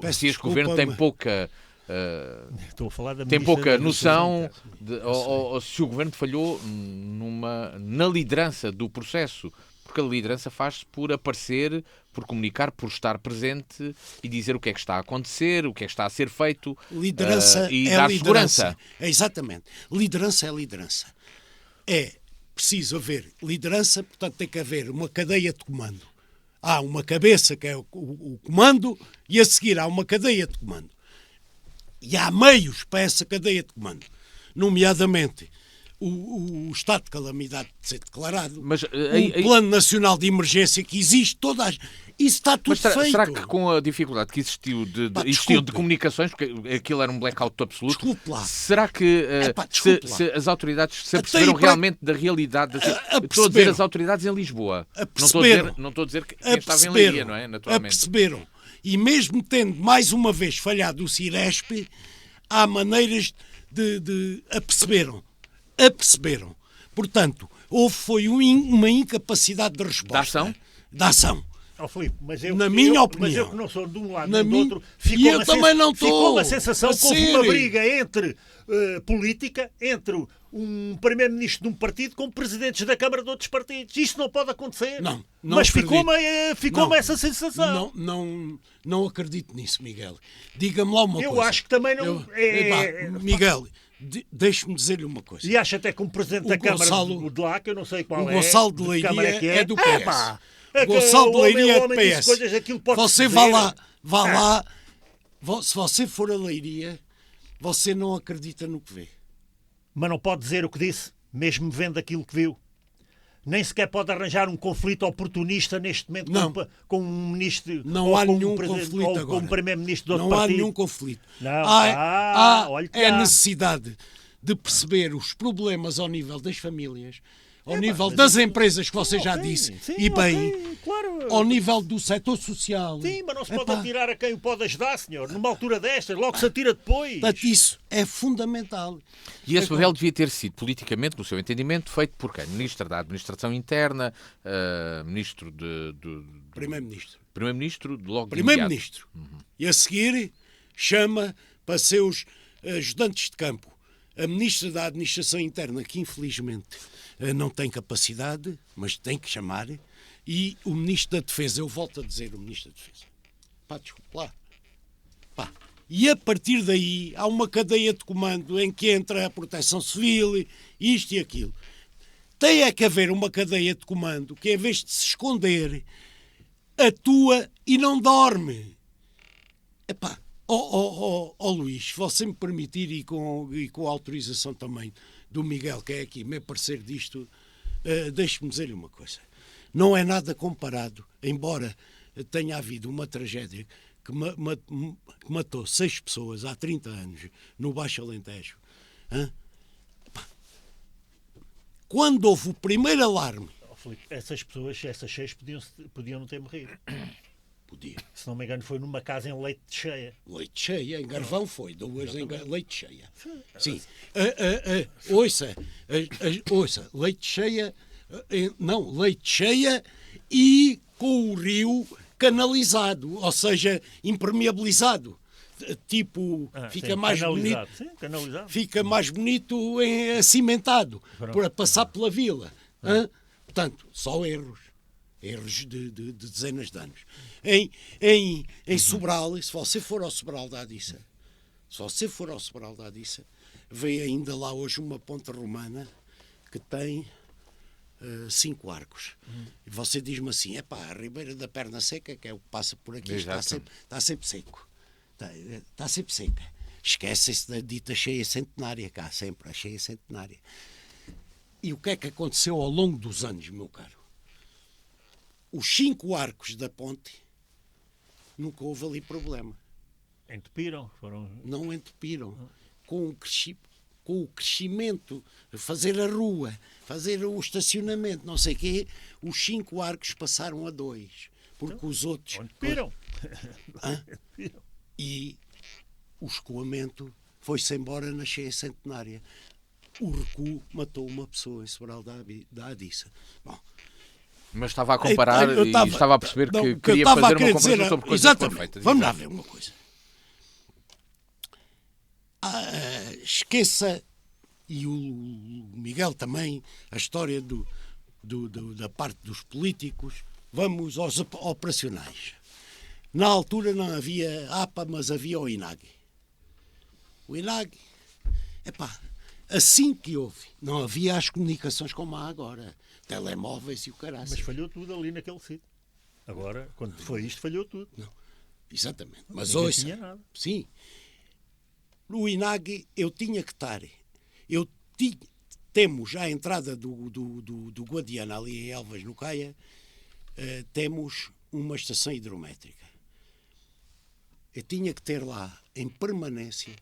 Speaker 1: este governo tem pouca...
Speaker 3: Estou a falar da
Speaker 1: tem pouca noção ou se o governo falhou na liderança do processo, porque a liderança faz-se por aparecer, por comunicar, por estar presente e dizer o que é que está a acontecer, o que é que está a ser feito e dar segurança.
Speaker 2: Exatamente. Liderança é liderança. É preciso haver liderança, portanto tem que haver uma cadeia de comando. Há uma cabeça que é o comando e a seguir há uma cadeia de comando. E há meios para essa cadeia de comando. Nomeadamente o estado de calamidade de ser declarado, o Plano Nacional de Emergência que existe, isso está tudo feito.
Speaker 1: Será que com a dificuldade que existiu de comunicações, porque aquilo era um blackout absoluto,
Speaker 2: desculpe lá.
Speaker 1: Será que se as autoridades se aperceberam realmente da realidade? Estou a dizer as autoridades em Lisboa. Não estou a dizer que quem estava em Leiria, não é? Naturalmente.
Speaker 2: Aperceberam. E mesmo tendo mais uma vez falhado o Ciresp, há maneiras aperceberam. Portanto, foi uma incapacidade de resposta.
Speaker 1: Da ação?
Speaker 3: Oh, Filipe,
Speaker 2: na minha opinião.
Speaker 3: Mas eu que não sou de um lado nem do outro,
Speaker 2: ficou
Speaker 3: uma sensação que houve uma briga entre política, entre um primeiro-ministro de um partido com presidentes da Câmara de outros partidos. Isto não pode acontecer.
Speaker 2: Não
Speaker 3: mas ficou-me
Speaker 2: não,
Speaker 3: essa sensação.
Speaker 2: Não acredito nisso, Miguel. Diga-me lá uma coisa.
Speaker 3: Eu acho que também não...
Speaker 2: Miguel, deixe-me dizer-lhe uma coisa.
Speaker 3: E acha até que um presidente da Câmara de lá, que eu não sei qual
Speaker 2: é... O Gonçalo de Leiria é do PS.
Speaker 3: O
Speaker 2: Gonçalo de Leiria é do PS.
Speaker 3: Você
Speaker 2: vá lá. Se você for a Leiria, você não acredita no que vê.
Speaker 3: Mas não pode dizer o que disse, mesmo vendo aquilo que viu. Nem sequer pode arranjar um conflito oportunista neste momento com um ministro.
Speaker 2: Não há nenhum conflito agora.
Speaker 3: Com um primeiro-ministro de outro
Speaker 2: partido.
Speaker 3: Não
Speaker 2: há nenhum conflito.
Speaker 3: Há
Speaker 2: necessidade de perceber os problemas ao nível das famílias, ao nível das empresas, que você já disse, e bem,
Speaker 3: claro.
Speaker 2: ao nível do setor social.
Speaker 3: Sim, mas não se pode atirar a quem o pode ajudar, senhor. Numa altura destas, logo se atira depois.
Speaker 2: Portanto, isso é fundamental.
Speaker 1: E esse papel devia ter sido, politicamente, no seu entendimento, feito por quem? Ministro da Administração Interna, Ministro de...
Speaker 2: Primeiro-Ministro.
Speaker 1: Primeiro-Ministro, logo
Speaker 2: Primeiro-Ministro. E a seguir, chama para seus ajudantes de campo a Ministra da Administração Interna, que infelizmente não tem capacidade, mas tem que chamar, e o Ministro da Defesa. Eu volto a dizer o Ministro da Defesa. Desculpe lá. E a partir daí há uma cadeia de comando em que entra a Proteção Civil, isto e aquilo. Tem que haver uma cadeia de comando que, em vez de se esconder, atua e não dorme. Luís, se você me permitir, e com a autorização também do Miguel, que é aqui meu parceiro disto, deixe-me dizer-lhe uma coisa. Não é nada comparado, embora tenha havido uma tragédia que matou 6 pessoas há 30 anos no Baixo Alentejo. Quando houve o primeiro alarme...
Speaker 3: Essas 6 podiam não ter morrido.
Speaker 2: Podia.
Speaker 3: Se não me engano, foi numa casa em Leite Cheia.
Speaker 2: Leite Cheia, em Garvão foi, 2 em Leite Cheia. Sim. Ouça, Leite Cheia, Leite Cheia e com o rio canalizado, ou seja, impermeabilizado. Tipo, fica mais bonito.
Speaker 3: Sim, canalizado.
Speaker 2: Fica mais bonito cimentado, para passar pela vila. Portanto, só erros de dezenas de anos. Em Sobral, se você for ao Sobral da Adiça, vê ainda lá hoje uma ponte romana que tem 5 arcos. E você diz-me assim, a Ribeira da Perna Seca, que é o que passa por aqui, está sempre seco. Está sempre seca. Esquecem-se da dita cheia centenária, cá sempre a cheia centenária. E o que é que aconteceu ao longo dos anos, meu caro? Os 5 arcos da ponte, nunca houve ali problema.
Speaker 3: Entupiram?
Speaker 2: Não entupiram. Com o crescimento, fazer a rua, fazer o estacionamento, não sei o quê, os 5 arcos passaram a 2. Porque os outros...
Speaker 3: Entupiram.
Speaker 2: E o escoamento foi-se embora na cheia centenária. O recuo matou uma pessoa em Sobral da Adiça. Bom,
Speaker 1: mas estava a comparar e estava a perceber que queria fazer uma comparação sobre coisas perfeitas.
Speaker 2: Vamos lá ver uma coisa. Esqueça, e o Miguel também, a história da parte dos políticos. Vamos aos operacionais. Na altura não havia APA, mas havia o INAG. O INAG, assim que houve, não havia as comunicações como há agora. Telemóveis e o caralho.
Speaker 3: Mas falhou tudo ali naquele sítio. Agora, quando foi isto, falhou tudo.
Speaker 2: Não, exatamente. Mas ouça,
Speaker 3: tinha nada.
Speaker 2: Sim. No INAG eu tinha que estar. Temos à entrada do Guadiana, ali em Elvas, no Caia, temos uma estação hidrométrica. Eu tinha que ter lá, em permanência,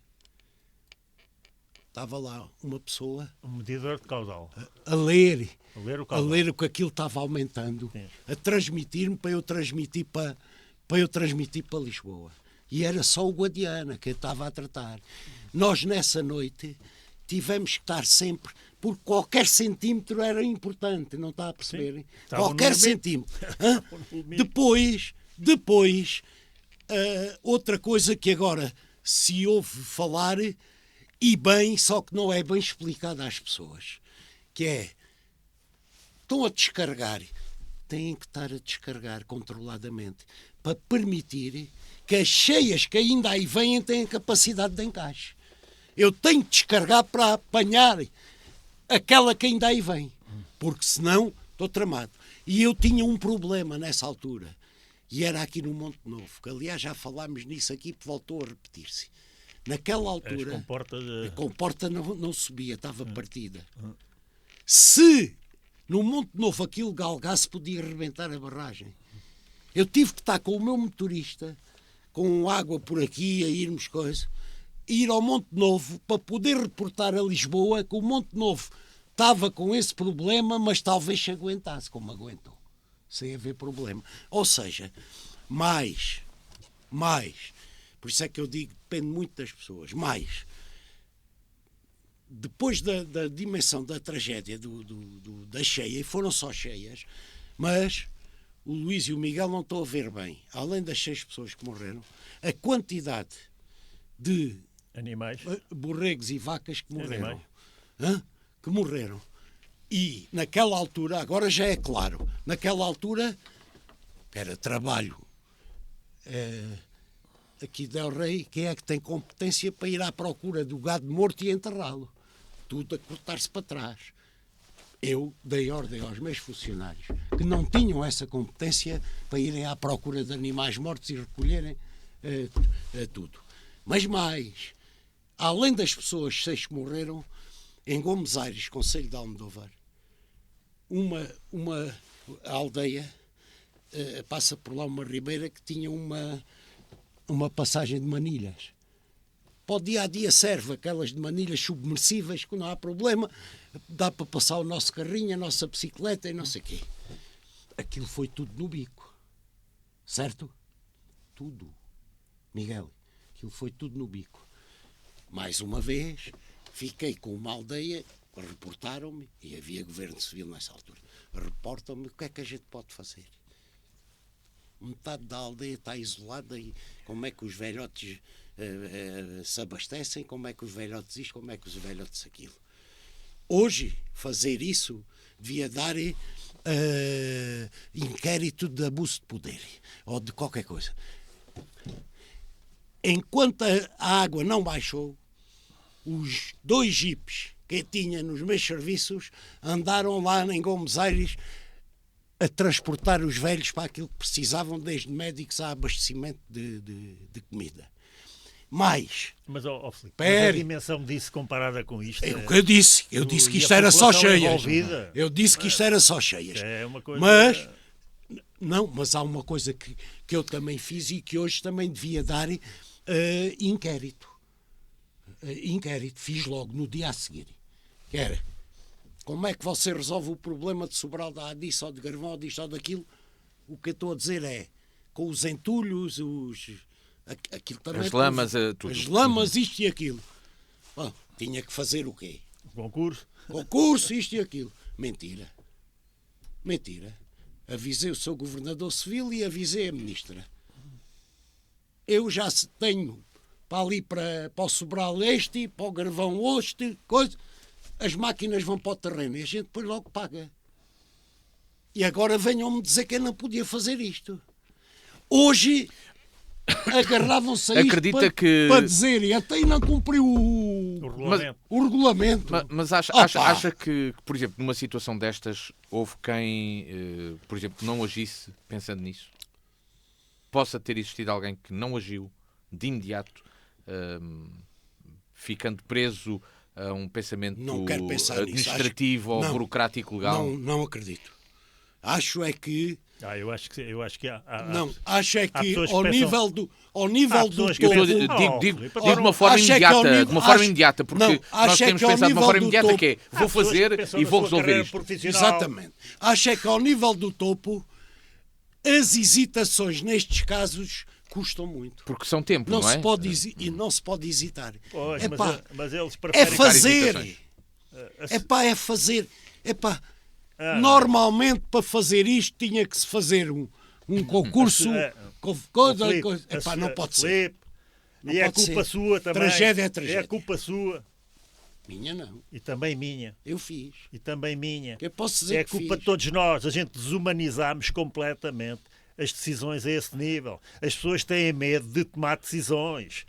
Speaker 2: estava lá uma pessoa...
Speaker 3: Um medidor de caudal.
Speaker 2: A ler o que aquilo estava aumentando,
Speaker 3: sim,
Speaker 2: a transmitir-me para eu transmitir para Lisboa. E era só o Guadiana que eu estava a tratar. nós nessa noite tivemos que estar sempre, porque qualquer centímetro era importante, não está a perceber? Qualquer centímetro. Depois, outra coisa que agora se ouve falar, e bem, só que não é bem explicado às pessoas, que é, estão a descarregar, têm que estar a descarregar controladamente, para permitir que as cheias que ainda aí vêm tenham capacidade de encaixe. Eu tenho que descarregar para apanhar aquela que ainda aí vem, porque senão estou tramado. E eu tinha um problema nessa altura, e era aqui no Monte Novo, que aliás já falámos nisso aqui, voltou a repetir-se. Naquela altura, a comporta não subia, estava partida. Se no Monte Novo aquilo galgasse, podia arrebentar a barragem. Eu tive que estar com o meu motorista, com água por aqui, a irmos coisas, ir ao Monte Novo para poder reportar a Lisboa que o Monte Novo estava com esse problema, mas talvez se aguentasse, como aguentou, sem haver problema. Ou seja, mais, por isso é que eu digo, depende muito das pessoas, mais, depois da dimensão da tragédia da cheia, e foram só cheias, mas o Luís e o Miguel não estão a ver bem, além das 6 pessoas que morreram, a quantidade de
Speaker 3: animais,
Speaker 2: borregos e vacas que morreram. E naquela altura, agora já é claro, naquela altura era trabalho aqui del Rei, quem é que tem competência para ir à procura do gado morto e enterrá-lo? Tudo a cortar-se para trás. Eu dei ordem aos meus funcionários que não tinham essa competência para irem à procura de animais mortos e recolherem tudo. Mas mais, além das pessoas 6 que morreram, em Gomes Aires, concelho de Almodóvar, uma aldeia, passa por lá uma ribeira que tinha uma passagem de manilhas. Para o dia a dia serve aquelas de manilhas submersíveis, que não há problema, dá para passar o nosso carrinho, a nossa bicicleta e não sei o quê. Aquilo foi tudo no bico, certo? Tudo, Miguel, aquilo foi tudo no bico. Mais uma vez, fiquei com uma aldeia, reportaram-me, e havia governo civil nessa altura, reportam-me o que é que a gente pode fazer. Metade da aldeia está isolada e como é que os velhotes se abastecem, como é que os velhotes isto, como é que os velhotes aquilo. Hoje, fazer isso devia dar inquérito de abuso de poder ou de qualquer coisa. Enquanto a água não baixou, os 2 jipes que tinha nos meus serviços andaram lá em Gomes Aires a transportar os velhos para aquilo que precisavam, desde médicos a abastecimento de comida. Mas
Speaker 3: Filipe, mas a dimensão disso comparada com isto...
Speaker 2: É o que eu disse. Eu disse que isto era só cheias. Eu disse que isto era só cheias.
Speaker 3: É uma coisa...
Speaker 2: Mas há uma coisa que eu também fiz e que hoje também devia dar inquérito. Fiz logo no dia a seguir. Que era, como é que você resolve o problema de Sobral disso ou de Garvão ou disto ou daquilo? O que eu estou a dizer é, com os entulhos, aquilo também,
Speaker 1: as lamas, tudo.
Speaker 2: As lamas, isto e aquilo. Bom, tinha que fazer o quê? Concurso, isto e aquilo. Mentira. Avisei o seu governador civil e avisei a ministra. Eu já tenho para ali, para o Sobral este, para o Garvão este, coisa. As máquinas vão para o terreno e a gente depois logo paga. E agora venham-me dizer que eu não podia fazer isto. Hoje agarravam-se a isto para dizer, e até não cumpriu o regulamento.
Speaker 1: Mas acha que, por exemplo, numa situação destas, houve quem, por exemplo, não agisse pensando nisso? Possa ter existido alguém que não agiu de imediato, ficando preso a um pensamento administrativo ou burocrático legal?
Speaker 2: Não acredito. Acho é que...
Speaker 3: Eu acho que há
Speaker 2: acho é que ao nível do topo...
Speaker 1: Digo de uma forma imediata, porque nós temos pensado de uma forma imediata que é, vou fazer e vou resolver isto.
Speaker 2: Exatamente. Acho é que ao nível do topo, as hesitações nestes casos custam muito.
Speaker 1: Porque são tempo, não é?
Speaker 2: Não se pode hesitar.
Speaker 3: Pois,
Speaker 2: Epá,
Speaker 3: mas eles
Speaker 2: é
Speaker 3: preferem...
Speaker 2: fazer. É fazer. Normalmente, para fazer isto, tinha que se fazer um concurso. Não pode ser.
Speaker 3: E é culpa sua também.
Speaker 2: Tragédia é tragédia.
Speaker 3: É culpa sua.
Speaker 2: Minha não.
Speaker 3: E também minha.
Speaker 2: Eu fiz.
Speaker 3: E também minha.
Speaker 2: Eu posso dizer
Speaker 3: É
Speaker 2: que
Speaker 3: culpa
Speaker 2: fiz.
Speaker 3: de todos nós. A gente desumanizámos completamente as decisões a esse nível. As pessoas têm medo de tomar decisões.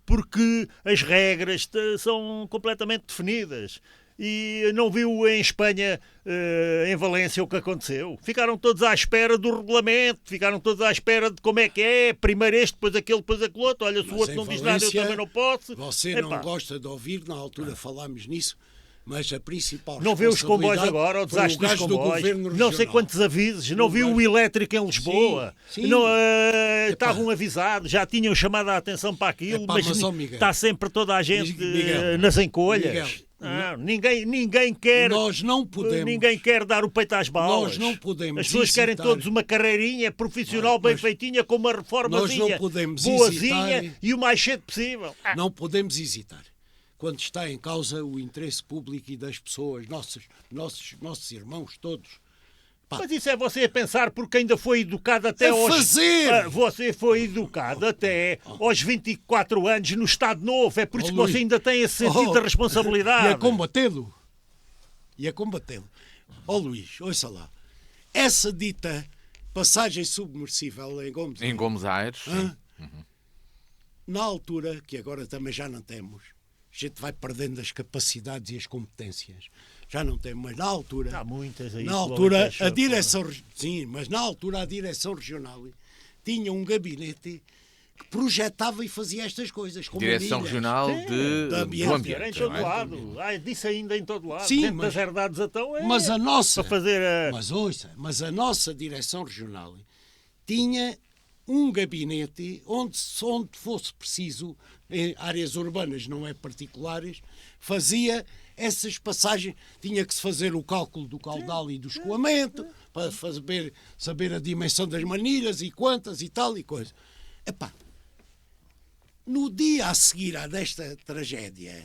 Speaker 3: Porque as regras são completamente definidas. E não viu em Espanha, em Valência, o que aconteceu? Ficaram todos à espera do regulamento, ficaram todos à espera de como é que é, primeiro este, depois aquele, depois aquele outro. Olha, se o outro não diz nada, eu também não posso.
Speaker 2: Você não gosta de ouvir, na altura falámos nisso, mas a principal
Speaker 3: não vê os comboios agora, o desastre dos comboios, não sei quantos avisos, não viu o elétrico em Lisboa,
Speaker 2: sim.
Speaker 3: Estavam avisados, já tinham chamado a atenção para aquilo, mas
Speaker 2: Miguel,
Speaker 3: está sempre toda a gente nas encolhas. Ninguém quer.
Speaker 2: Nós não podemos.
Speaker 3: Ninguém quer dar o peito às balas.
Speaker 2: Nós não podemos.
Speaker 3: As pessoas querem todos uma carreirinha profissional bem feitinha, com uma reformazinha boazinha e o mais cedo possível.
Speaker 2: Não podemos hesitar. Quando está em causa o interesse público e das pessoas, nossos irmãos todos.
Speaker 3: Mas isso é você a pensar porque ainda foi educado até você foi educado até aos 24 anos no Estado Novo. É por isso que você ainda tem esse sentido de responsabilidade.
Speaker 2: E a combatê-lo. Luís, ouça lá. Essa dita passagem submersível em
Speaker 1: Gomes Aires.
Speaker 2: Na altura, que agora também já não temos, a gente vai perdendo as capacidades e as competências. Já não temos, mas na altura...
Speaker 3: Há muitas aí.
Speaker 2: Na altura, a direção... Sim, mas na altura a direção regional tinha um gabinete que projetava e fazia estas coisas.
Speaker 1: Direção Regional do Ambiente.
Speaker 3: Era em todo lado. Disse ainda em todo lado.
Speaker 2: Sim,
Speaker 3: dentro das herdades então
Speaker 2: mas a nossa...
Speaker 3: Para fazer
Speaker 2: Mas a nossa direção regional tinha um gabinete onde fosse preciso, em áreas urbanas, não é particulares, fazia essas passagens, tinha que se fazer o cálculo do caudal e do escoamento, para saber a dimensão das manilhas e quantas e tal e coisa. No dia a seguir a desta tragédia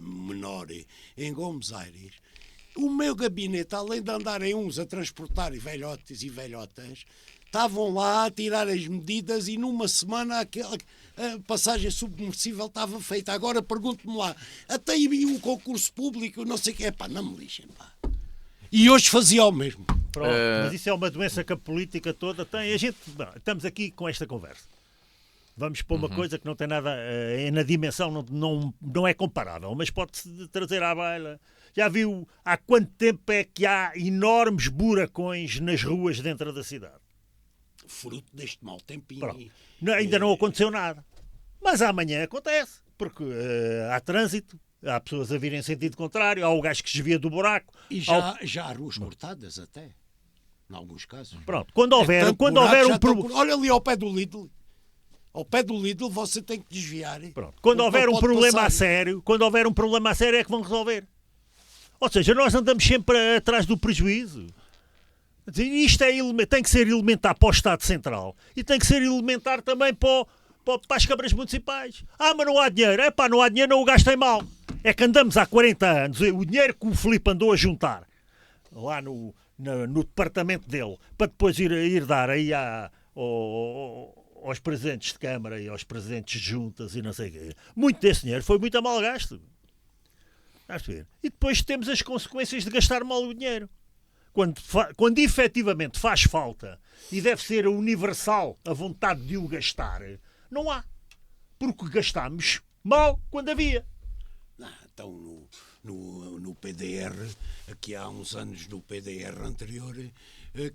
Speaker 2: menor em Gomes Aires, o meu gabinete, além de andarem uns a transportar velhotes e velhotas, estavam lá a tirar as medidas e numa semana a passagem submersível estava feita. Agora pergunto-me lá, até aí um concurso público, não sei o que, não me lixem, pá. E hoje fazia o mesmo.
Speaker 3: Pronto, mas isso é uma doença que a política toda tem. Estamos aqui com esta conversa. Vamos para uma coisa que não tem nada, na dimensão não é comparável, mas pode-se trazer à baila. Já viu há quanto tempo é que há enormes buracões nas ruas dentro da cidade?
Speaker 2: Fruto deste mau tempinho.
Speaker 3: Ainda não aconteceu nada. Mas amanhã acontece, porque há trânsito, há pessoas a virem em sentido contrário, há o gajo que desvia do buraco.
Speaker 2: E já há ruas cortadas até, em alguns casos.
Speaker 3: Pronto, quando houver um problema...
Speaker 2: Olha ali ao pé do Lidl. Ao pé do Lidl você tem que desviar.
Speaker 3: Pronto. Quando houver um problema a sério, é que vão resolver. Ou seja, nós andamos sempre atrás do prejuízo. Isto tem que ser elementar para o Estado Central e tem que ser elementar também para as câmaras municipais. Mas não há dinheiro. Não há dinheiro, não o gastem mal. É que andamos há 40 anos, o dinheiro que o Filipe andou a juntar lá no departamento dele, para depois ir dar aí aos presidentes de Câmara e aos presidentes de juntas e não sei o quê. Muito desse dinheiro foi muito a mal gasto. E depois temos as consequências de gastar mal o dinheiro. Quando efetivamente faz falta e deve ser universal a vontade de o gastar, não há. Porque gastamos mal quando havia.
Speaker 2: Então, no PDR, aqui há uns anos do PDR anterior,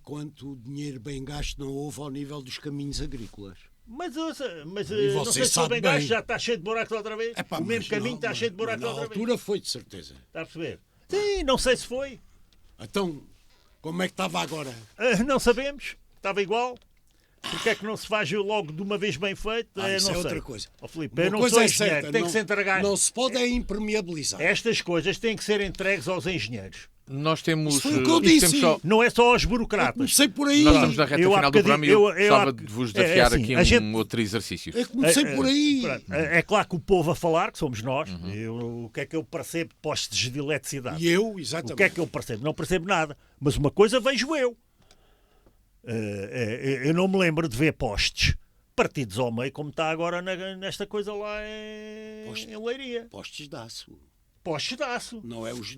Speaker 2: quanto dinheiro bem gasto não houve ao nível dos caminhos agrícolas.
Speaker 3: Mas não sei se foi bem gasto, já está cheio de buracos outra vez. O mesmo caminho está cheio de buracos outra vez.
Speaker 2: Na altura foi, de certeza.
Speaker 3: Está a perceber? Sim, não sei se foi.
Speaker 2: Então, como é que estava agora?
Speaker 3: Não sabemos. Estava igual. Porque é que não se faz logo de uma vez bem feito?
Speaker 2: Isso
Speaker 3: não
Speaker 2: é
Speaker 3: sei.
Speaker 2: outra coisa.
Speaker 3: Filipe, eu não sou engenheiro. Tem que se entregar.
Speaker 2: Não se pode impermeabilizar.
Speaker 3: Estas coisas têm que ser entregues aos engenheiros.
Speaker 1: Nós temos.
Speaker 2: Isso foi o que eu
Speaker 1: isto
Speaker 2: disse.
Speaker 1: temos só-
Speaker 3: Não é só aos
Speaker 2: Eu
Speaker 3: burocratas.
Speaker 2: comecei por aí.
Speaker 1: Nós estamos na reta
Speaker 3: Eu há
Speaker 1: final do programa e eu
Speaker 3: bocadinho-
Speaker 1: gostava
Speaker 3: há-
Speaker 1: de vos desafiar
Speaker 3: assim,
Speaker 1: aqui
Speaker 3: a gente-
Speaker 1: outro exercício.
Speaker 2: Eu comecei por aí.
Speaker 3: Pronto, é claro que o povo a falar, que somos nós, o que é que eu percebo de postes de eletricidade?
Speaker 2: E eu,
Speaker 3: O
Speaker 2: exatamente.
Speaker 3: que é que eu percebo? Não percebo nada. Mas uma coisa vejo eu. Eu não me lembro de ver postes partidos ao meio, como está agora nesta coisa lá em Leiria.
Speaker 2: Postes de aço.
Speaker 3: Postes de aço.
Speaker 2: Não é os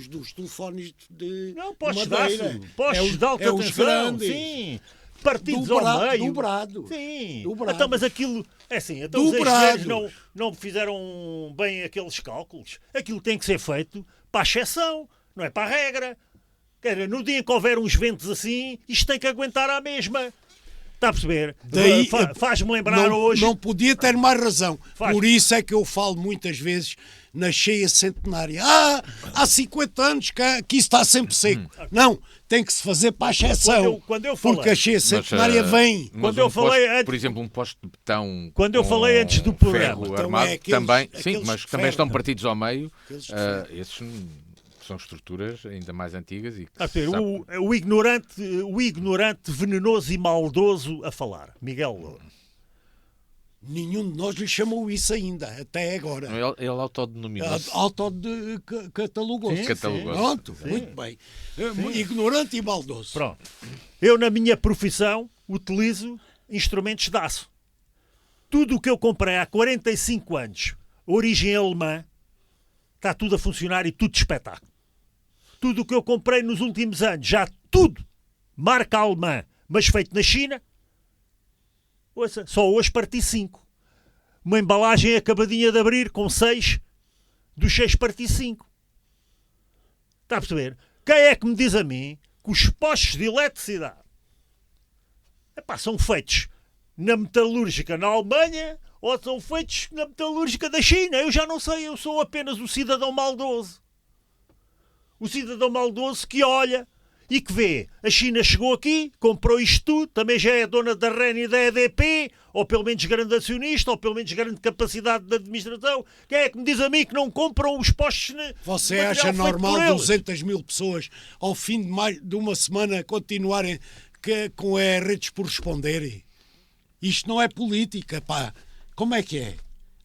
Speaker 2: dos telefones de
Speaker 3: Não, postes de
Speaker 2: madeira.
Speaker 3: aço. Postes de alta
Speaker 2: é os
Speaker 3: tensão.
Speaker 2: grandes.
Speaker 3: Sim. Partidos ao meio.
Speaker 2: Dobrado.
Speaker 3: Sim.
Speaker 2: Dobrado.
Speaker 3: Então, mas aquilo... É assim, então os
Speaker 2: Dobrado.
Speaker 3: engenheiros não fizeram bem aqueles cálculos. Aquilo tem que ser feito para a exceção, não é para a regra. Quer dizer, no dia em que houver uns ventos assim, isto tem que aguentar à mesma. Está a perceber?
Speaker 2: Daí,
Speaker 3: Faz-me lembrar
Speaker 2: não,
Speaker 3: hoje...
Speaker 2: não podia ter mais razão.
Speaker 3: Faz.
Speaker 2: Por isso é que eu falo muitas vezes na cheia centenária. Há 50 anos que isso está sempre seco. Não, tem que se fazer para a exceção.
Speaker 3: Quando eu falei-
Speaker 2: porque a cheia centenária vem.
Speaker 1: Mas
Speaker 3: eu falei
Speaker 1: poste,
Speaker 3: antes-
Speaker 1: por exemplo, um poste de betão.
Speaker 3: Quando eu
Speaker 1: com
Speaker 3: falei antes do programa,
Speaker 1: ferro
Speaker 2: então
Speaker 1: armado,
Speaker 2: é aqueles-
Speaker 1: também, sim,
Speaker 2: aqueles
Speaker 1: mas
Speaker 2: de
Speaker 1: também
Speaker 2: ferro.
Speaker 1: estão partidos ao meio.
Speaker 2: Aqueles de ferro.
Speaker 1: Esses são estruturas ainda mais antigas e que
Speaker 3: A ver,
Speaker 1: sabe-
Speaker 3: o ignorante venenoso e maldoso a falar. Miguel Louro.
Speaker 2: Nenhum de nós lhe chamou isso ainda, até agora.
Speaker 1: ele autodenominou-se.
Speaker 2: Autocatalogou-se.
Speaker 1: Catalogou-se.
Speaker 2: Pronto, muito bem. Ignorante e maldoso.
Speaker 3: Pronto. Eu, na minha profissão, utilizo instrumentos de aço. Tudo o que eu comprei há 45 anos, origem alemã, está tudo a funcionar e tudo de espetáculo. Tudo o que eu comprei nos últimos anos, já tudo, marca alemã, mas feito na China, ouça, só hoje parti 5. Uma embalagem acabadinha de abrir com 6, dos 6 parti 5. Está a perceber? Quem é que me diz a mim que os postos de eletricidade são feitos na metalúrgica na Alemanha ou são feitos na metalúrgica da China? Eu já não sei, eu sou apenas o cidadão maldoso. O cidadão maldoso que olha e que vê. A China chegou aqui, comprou isto tudo, também já é dona da REN e da EDP, ou pelo menos grande acionista, ou pelo menos grande capacidade de administração. Quem é que me diz a mim que não compram os postos?
Speaker 2: Você
Speaker 3: material
Speaker 2: acha
Speaker 3: feito por
Speaker 2: normal
Speaker 3: eles?
Speaker 2: 200 mil pessoas ao fim de uma semana continuarem com redes por responderem? Isto não é política, pá. Como é que é?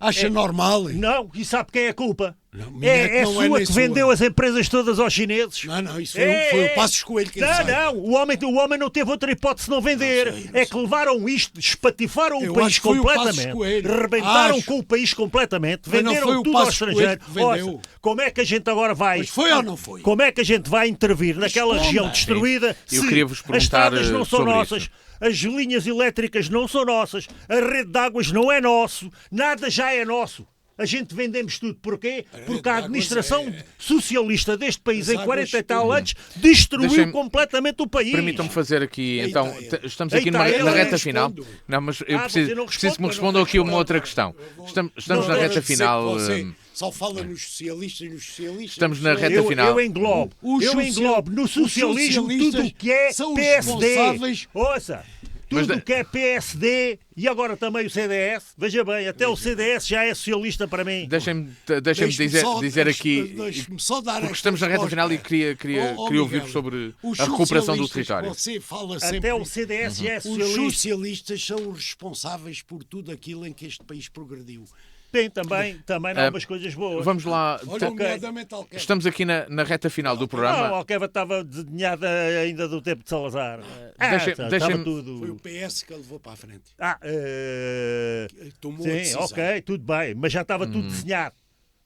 Speaker 2: Acha normal?
Speaker 3: Não, e sabe quem é a culpa?
Speaker 2: Não, minha
Speaker 3: É
Speaker 2: não é
Speaker 3: sua
Speaker 2: nem
Speaker 3: que
Speaker 2: sua.
Speaker 3: vendeu as empresas todas aos chineses.
Speaker 2: Não, isso foi o Passos Coelho que
Speaker 3: Não, o homem não teve outra hipótese de não vender.
Speaker 2: Não sei.
Speaker 3: É que levaram isto, espatifaram
Speaker 2: Eu
Speaker 3: o país
Speaker 2: acho que foi o Passos
Speaker 3: completamente.
Speaker 2: Coelho.
Speaker 3: Rebentaram
Speaker 2: Acho.
Speaker 3: com o país completamente.
Speaker 2: Mas não
Speaker 3: Venderam
Speaker 2: foi o
Speaker 3: tudo ao
Speaker 2: Passos Coelho
Speaker 3: estrangeiro.
Speaker 2: que vendeu.
Speaker 3: Ouça, como é que a gente agora vai...
Speaker 2: Mas foi ou não foi?
Speaker 3: Como é que a gente vai intervir naquela
Speaker 2: Responda.
Speaker 3: região destruída
Speaker 1: Eu
Speaker 3: se
Speaker 1: queria vos
Speaker 3: as
Speaker 1: perguntar,
Speaker 3: estradas não são
Speaker 1: sobre
Speaker 3: nossas,
Speaker 1: isso.
Speaker 3: as linhas elétricas não são nossas, a rede de águas não é nosso, nada já é nosso. A gente vendemos tudo. Porquê? Porque a
Speaker 2: de águas
Speaker 3: administração socialista deste país
Speaker 2: As
Speaker 3: em 40 e
Speaker 2: águas-
Speaker 3: tal anos destruiu
Speaker 1: Deixem-me-
Speaker 3: completamente o país.
Speaker 1: Permitam-me fazer aqui,
Speaker 2: Eita,
Speaker 1: então,
Speaker 2: ele.
Speaker 1: estamos
Speaker 3: Eita,
Speaker 1: aqui na
Speaker 3: ele,
Speaker 1: reta
Speaker 2: eu
Speaker 1: final.
Speaker 2: respondo.
Speaker 1: Não, mas eu
Speaker 3: você
Speaker 1: preciso,
Speaker 3: não
Speaker 1: preciso que me
Speaker 3: responde,
Speaker 1: respondam aqui uma
Speaker 2: Não,
Speaker 1: outra
Speaker 2: não,
Speaker 1: questão.
Speaker 2: eu vou-
Speaker 1: Estamos
Speaker 2: Não
Speaker 1: na
Speaker 2: quero
Speaker 1: reta
Speaker 2: dizer
Speaker 1: final.
Speaker 2: que você só fala nos socialistas e nos socialistas.
Speaker 1: Estamos na reta
Speaker 3: Eu,
Speaker 1: final.
Speaker 3: eu englobo.
Speaker 2: Os
Speaker 3: Eu
Speaker 2: social-
Speaker 3: englobo no
Speaker 2: os
Speaker 3: socialismo
Speaker 2: socialistas
Speaker 3: tudo o que é
Speaker 2: são os
Speaker 3: PSD.
Speaker 2: responsáveis-
Speaker 3: Ouça,
Speaker 1: Mas
Speaker 3: tudo o que é PSD e agora também o CDS. Veja bem, até o CDS já é socialista para mim.
Speaker 1: Deixem-me
Speaker 2: Deixe-me
Speaker 1: dizer aqui,
Speaker 2: Deixe-me só dar
Speaker 1: porque
Speaker 2: esta
Speaker 1: estamos na reta
Speaker 2: resposta.
Speaker 1: final e queria
Speaker 2: Miguel,
Speaker 1: ouvir-vos sobre
Speaker 2: os
Speaker 1: a recuperação do
Speaker 2: socialistas,
Speaker 1: território.
Speaker 2: Você fala sempre.
Speaker 3: Até o CDS já é
Speaker 2: Os
Speaker 3: socialista.
Speaker 2: socialistas são os responsáveis por tudo aquilo em que este país progrediu.
Speaker 3: Tem também há algumas coisas boas.
Speaker 1: Vamos lá.
Speaker 2: Olha,
Speaker 1: Te-
Speaker 2: nomeadamente Alqueva.
Speaker 1: Estamos aqui na reta final do
Speaker 3: Não, a
Speaker 1: programa.
Speaker 3: Alqueva estava desenhada ainda do tempo de Salazar.
Speaker 1: deixem-me-
Speaker 3: Estava
Speaker 2: Foi o
Speaker 3: tudo...
Speaker 2: PS que a levou para a frente.
Speaker 3: Sim,
Speaker 2: Tomou a decisão.
Speaker 3: ok, tudo bem, mas já estava tudo desenhado.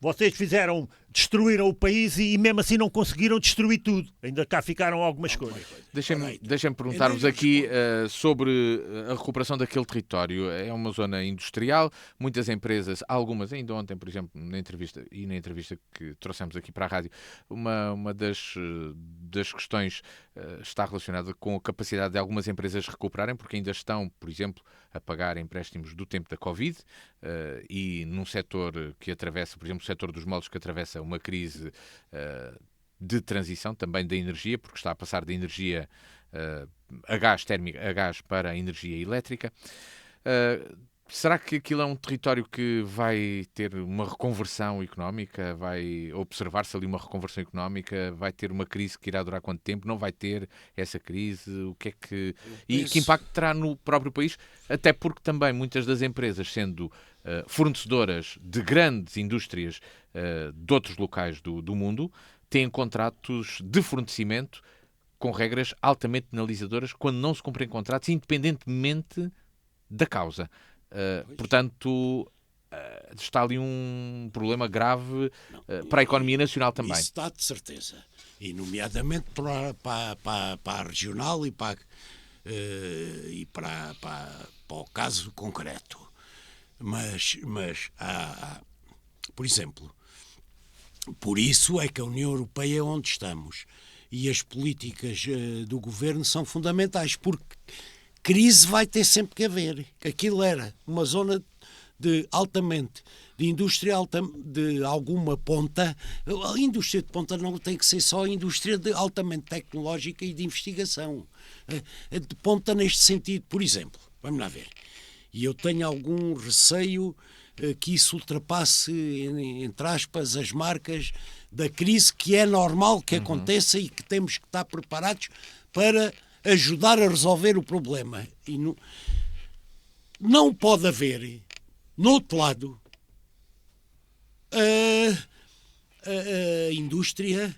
Speaker 3: Vocês destruíram o país e mesmo assim não conseguiram destruir tudo. Ainda cá ficaram algumas coisas.
Speaker 1: Deixem-me perguntar-vos aqui sobre a recuperação daquele território. É uma zona industrial, muitas empresas, algumas, ainda ontem, por exemplo, na entrevista que trouxemos aqui para a rádio, uma das questões está relacionada com a capacidade de algumas empresas recuperarem, porque ainda estão, por exemplo, a pagar empréstimos do tempo da Covid e num setor que atravessa, por exemplo, o setor dos moldes que atravessa uma crise de transição também da energia, porque está a passar da energia a gás térmica, a gás para a energia elétrica. Será que aquilo é um território que vai ter uma reconversão económica? Vai observar-se ali uma reconversão económica? Vai ter uma crise que irá durar quanto tempo? Não vai ter essa crise? O que é que... E que impacto terá no próprio país? Até porque também muitas das empresas, sendo fornecedoras de grandes indústrias de outros locais do mundo, têm contratos de fornecimento com regras altamente penalizadoras quando não se cumprem contratos, independentemente da causa. Portanto, está ali um problema grave para a economia nacional também.
Speaker 2: Isso está de certeza. E nomeadamente para a regional e para o caso concreto. Mas há, por exemplo, por isso é que a União Europeia é onde estamos. E as políticas do governo são fundamentais, porque crise vai ter sempre que haver. Aquilo era uma zona de indústria de alguma ponta. A indústria de ponta não tem que ser só a indústria altamente tecnológica e de investigação. De ponta neste sentido, por exemplo, vamos lá ver. E eu tenho algum receio que isso ultrapasse, entre aspas, as marcas da crise, que é normal que aconteça e que temos que estar preparados para ajudar a resolver o problema. E não pode haver, no outro lado, a indústria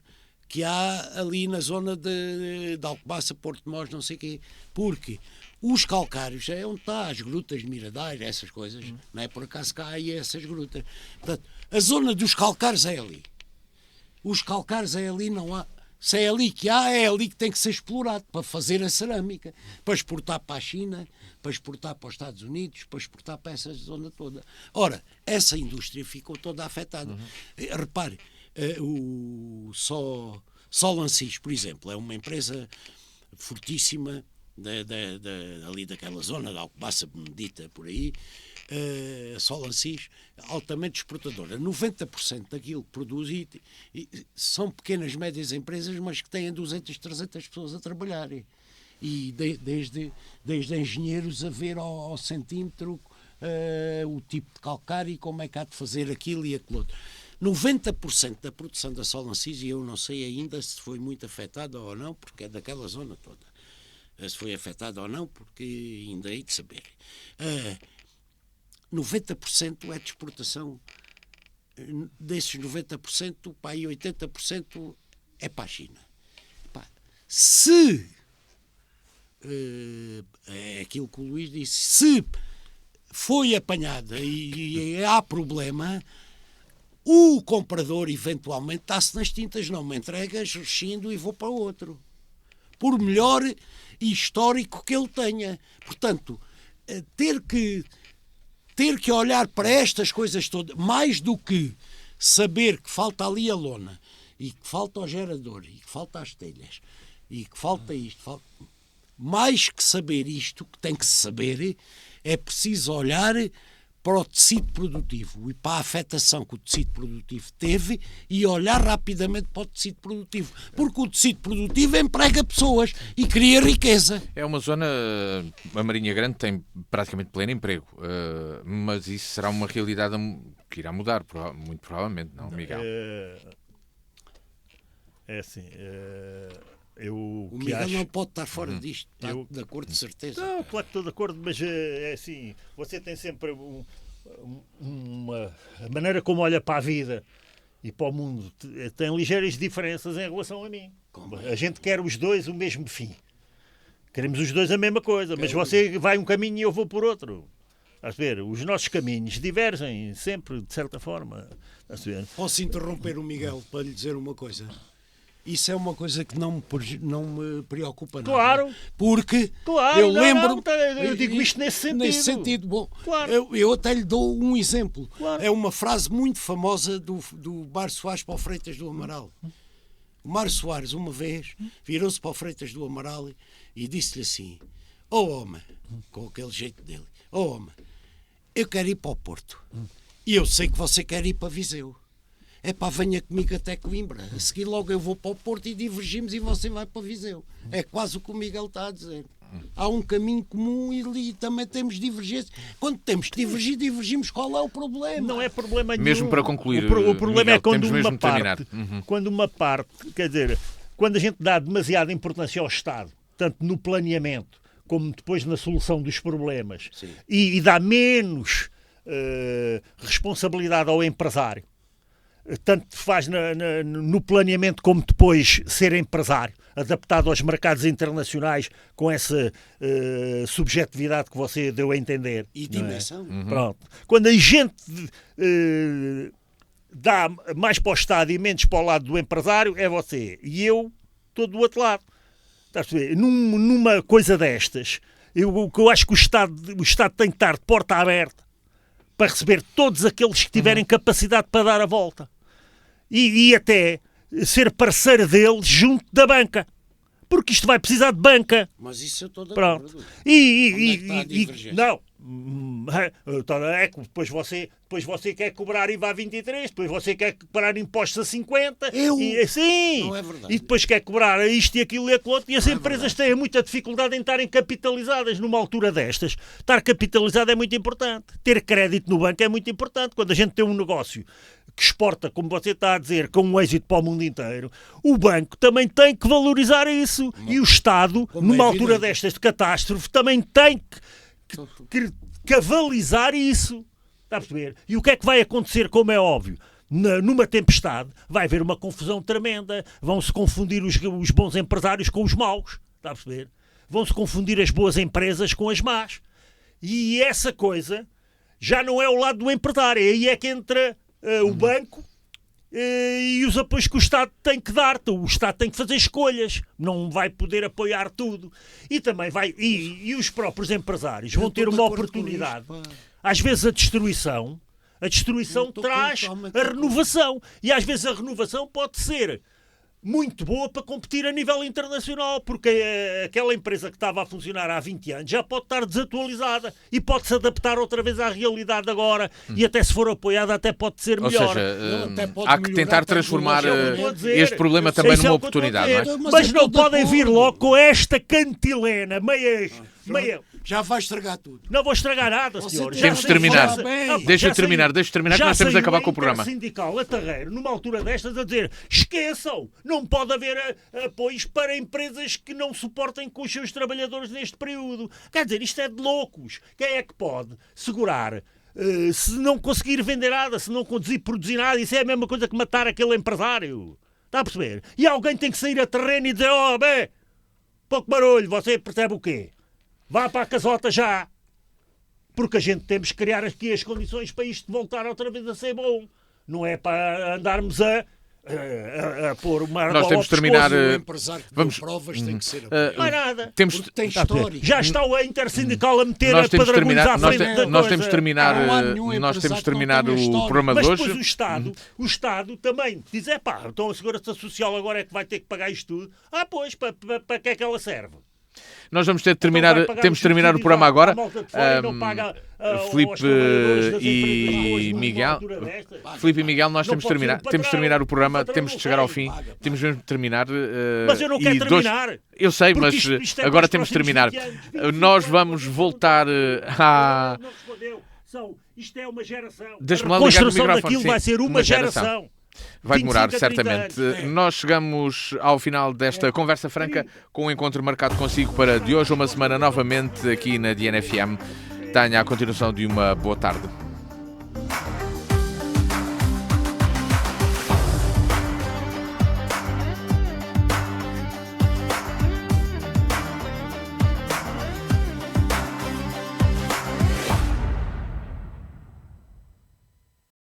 Speaker 2: que há ali na zona de Alcobaça, Porto de Mós, não sei o quê, porque os calcários é onde está as grutas de Miradais, essas coisas, não é por acaso cá há essas grutas. Portanto, a zona dos calcários é ali. Os calcários é ali, não há. Se é ali que há, é ali que tem que ser explorado para fazer a cerâmica, para exportar para a China, para exportar para os Estados Unidos, para exportar para essa zona toda. Ora, essa indústria ficou toda afetada. Repare, o Solancis, por exemplo, é uma empresa fortíssima ali daquela zona, da Alcobaça, Benedita, por aí, Solancis, altamente exportadora. 90% daquilo que produz e são pequenas, médias empresas, mas que têm 200, 300 pessoas a trabalhar. E desde engenheiros a ver ao centímetro o tipo de calcário e como é que há de fazer aquilo e aquilo outro. 90% da produção da Solancis, e eu não sei ainda se foi muito afetada ou não, porque é daquela zona toda. Se foi afetada ou não, porque ainda hei de saber. 90% é de exportação. Desses 90%, pá, aí 80% é para a China. Pá, se é aquilo que o Luís disse, se foi apanhada e há problema, o comprador eventualmente está-se nas tintas, não me entregas, rescindo e vou para outro. Por melhor histórico que ele tenha. Portanto, ter que olhar para estas coisas todas, mais do que saber que falta ali a lona, e que falta o gerador, e que falta as telhas, e que falta isto, mais que saber isto, que tem que se saber, é preciso olhar para o tecido produtivo e para a afetação que o tecido produtivo teve e olhar rapidamente para o tecido produtivo. Porque o tecido produtivo emprega pessoas e cria riqueza.
Speaker 1: É uma zona, a Marinha Grande tem praticamente pleno emprego, mas isso será uma realidade que irá mudar, muito provavelmente, não, Miguel?
Speaker 3: É assim...
Speaker 2: O Miguel não pode estar fora disto, está de acordo, de certeza.
Speaker 3: Não, claro que estou de acordo, mas é assim, você tem sempre uma maneira como olha para a vida e para o mundo, tem ligeiras diferenças em relação a mim. A gente quer os dois o mesmo fim. Queremos os dois a mesma coisa, mas você vai um caminho e eu vou por outro. A ver, os nossos caminhos divergem sempre, de certa forma.
Speaker 2: Posso interromper o Miguel para lhe dizer uma coisa? Isso é uma coisa que não me preocupa nada.
Speaker 3: Claro.
Speaker 2: Porque
Speaker 3: claro,
Speaker 2: eu lembro...
Speaker 3: eu digo isto nesse sentido.
Speaker 2: Nesse sentido, bom.
Speaker 3: Claro.
Speaker 2: Eu até lhe dou um exemplo.
Speaker 3: Claro.
Speaker 2: É uma frase muito famosa do Mário Soares para o Freitas do Amaral. O Mário Soares, uma vez, virou-se para o Freitas do Amaral e disse-lhe assim: homem, com aquele jeito dele, homem, eu quero ir para o Porto. E eu sei que você quer ir para Viseu. venha comigo até Coimbra. A seguir logo eu vou para o Porto e divergimos e você vai para Viseu. É quase o que o Miguel está a dizer. Há um caminho comum e ali também temos divergência. Quando temos que divergir, divergimos. Qual é o problema?
Speaker 3: Não é problema nenhum.
Speaker 1: Mesmo para concluir,
Speaker 3: o problema
Speaker 1: Miguel,
Speaker 3: é quando
Speaker 1: temos
Speaker 3: uma
Speaker 1: mesmo de
Speaker 3: parte, quando uma parte, quer dizer, quando a gente dá demasiada importância ao Estado, tanto no planeamento como depois na solução dos problemas, e dá menos responsabilidade ao empresário, tanto faz no planeamento como depois ser empresário, adaptado aos mercados internacionais com essa subjetividade que você deu a entender.
Speaker 2: E dimensão.
Speaker 3: Pronto. Quando a gente dá mais para o Estado e menos para o lado do empresário, é você. E eu estou do outro lado. Estás a ver? Numa coisa destas, o que eu acho que o Estado tem que estar de porta aberta para receber todos aqueles que tiverem capacidade para dar a volta. E até ser parceiro deles junto da banca. Porque isto vai precisar de banca.
Speaker 2: Mas isso eu estou de
Speaker 3: Pronto.
Speaker 2: acordo.
Speaker 3: Não. É que depois você quer cobrar IVA a 23, depois você quer cobrar impostos a 50. Sim.
Speaker 2: Não é verdade.
Speaker 3: E depois quer cobrar isto e aquilo e aquilo outro. E as empresas têm muita dificuldade em estarem capitalizadas numa altura destas. Estar capitalizado é muito importante. Ter crédito no banco é muito importante. Quando a gente tem um negócio que exporta, como você está a dizer, com um êxito para o mundo inteiro, o banco também tem que valorizar isso. E o Estado, numa altura destas de catástrofe, também tem que cavalizar isso. Está a perceber? E o que é que vai acontecer, como é óbvio? Numa tempestade vai haver uma confusão tremenda. Vão-se confundir os bons empresários com os maus. Está a perceber? Vão-se confundir as boas empresas com as más. E essa coisa já não é o lado do empresário. Aí é que entra o banco e os apoios que o Estado tem que dar. O Estado tem que fazer escolhas, não vai poder apoiar tudo. E também e os próprios empresários vão ter uma oportunidade. Às vezes a destruição traz a renovação. E às vezes a renovação pode ser muito boa para competir a nível internacional, porque aquela empresa que estava a funcionar há 20 anos já pode estar desatualizada e pode-se adaptar outra vez à realidade agora e até se for apoiada até pode ser melhor.
Speaker 1: Ou seja, há que tentar transformar este problema também numa oportunidade, não é?
Speaker 3: Mas não podem vir logo com esta cantilena, meia...
Speaker 2: Já vai estragar tudo.
Speaker 3: Não vou estragar nada, senhor.
Speaker 1: Temos de terminar. Deixa eu terminar, que nós temos de acabar com o programa.
Speaker 3: Sindical a Tarreiro, numa altura destas, a dizer: esqueçam, não pode haver apoios para empresas que não suportem com os seus trabalhadores neste período. Quer dizer, isto é de loucos. Quem é que pode segurar? Se não conseguir vender nada, se não conseguir produzir nada, isso é a mesma coisa que matar aquele empresário. Está a perceber? E alguém tem que sair a terreno e dizer: pouco barulho, você percebe o quê? Vá para a casota já, porque a gente temos que criar aqui as condições para isto voltar outra vez a ser bom. Não é para andarmos a pôr uma
Speaker 1: Nós temos de terminar.
Speaker 2: Vamos provas tem que ser
Speaker 3: mais nada.
Speaker 2: Porque tem história.
Speaker 3: Já está a Intersindical a meter a padragulhos à frente da coisa.
Speaker 1: Nós temos de terminar, o programa de
Speaker 3: hoje.
Speaker 1: Mas
Speaker 3: depois o Estado também diz: então a Segurança Social agora é que vai ter que pagar isto tudo. Pois, para que é que ela serve?
Speaker 1: Nós vamos ter de terminar, temos de terminar o programa agora. Filipe e Miguel. Filipe e Miguel, nós temos de terminar o programa, temos de chegar ao fim, temos mesmo de terminar.
Speaker 3: Mas eu não quero terminar.
Speaker 1: Eu sei, mas agora temos de terminar. Nós vamos voltar a.
Speaker 3: Não respondeu. Isto é uma geração.
Speaker 1: A construção
Speaker 3: daquilo vai ser uma geração.
Speaker 1: Vai demorar, certamente. Nós chegamos ao final desta conversa franca com um encontro marcado consigo para de hoje uma semana novamente aqui na DNFM. Tenha a continuação de uma boa tarde.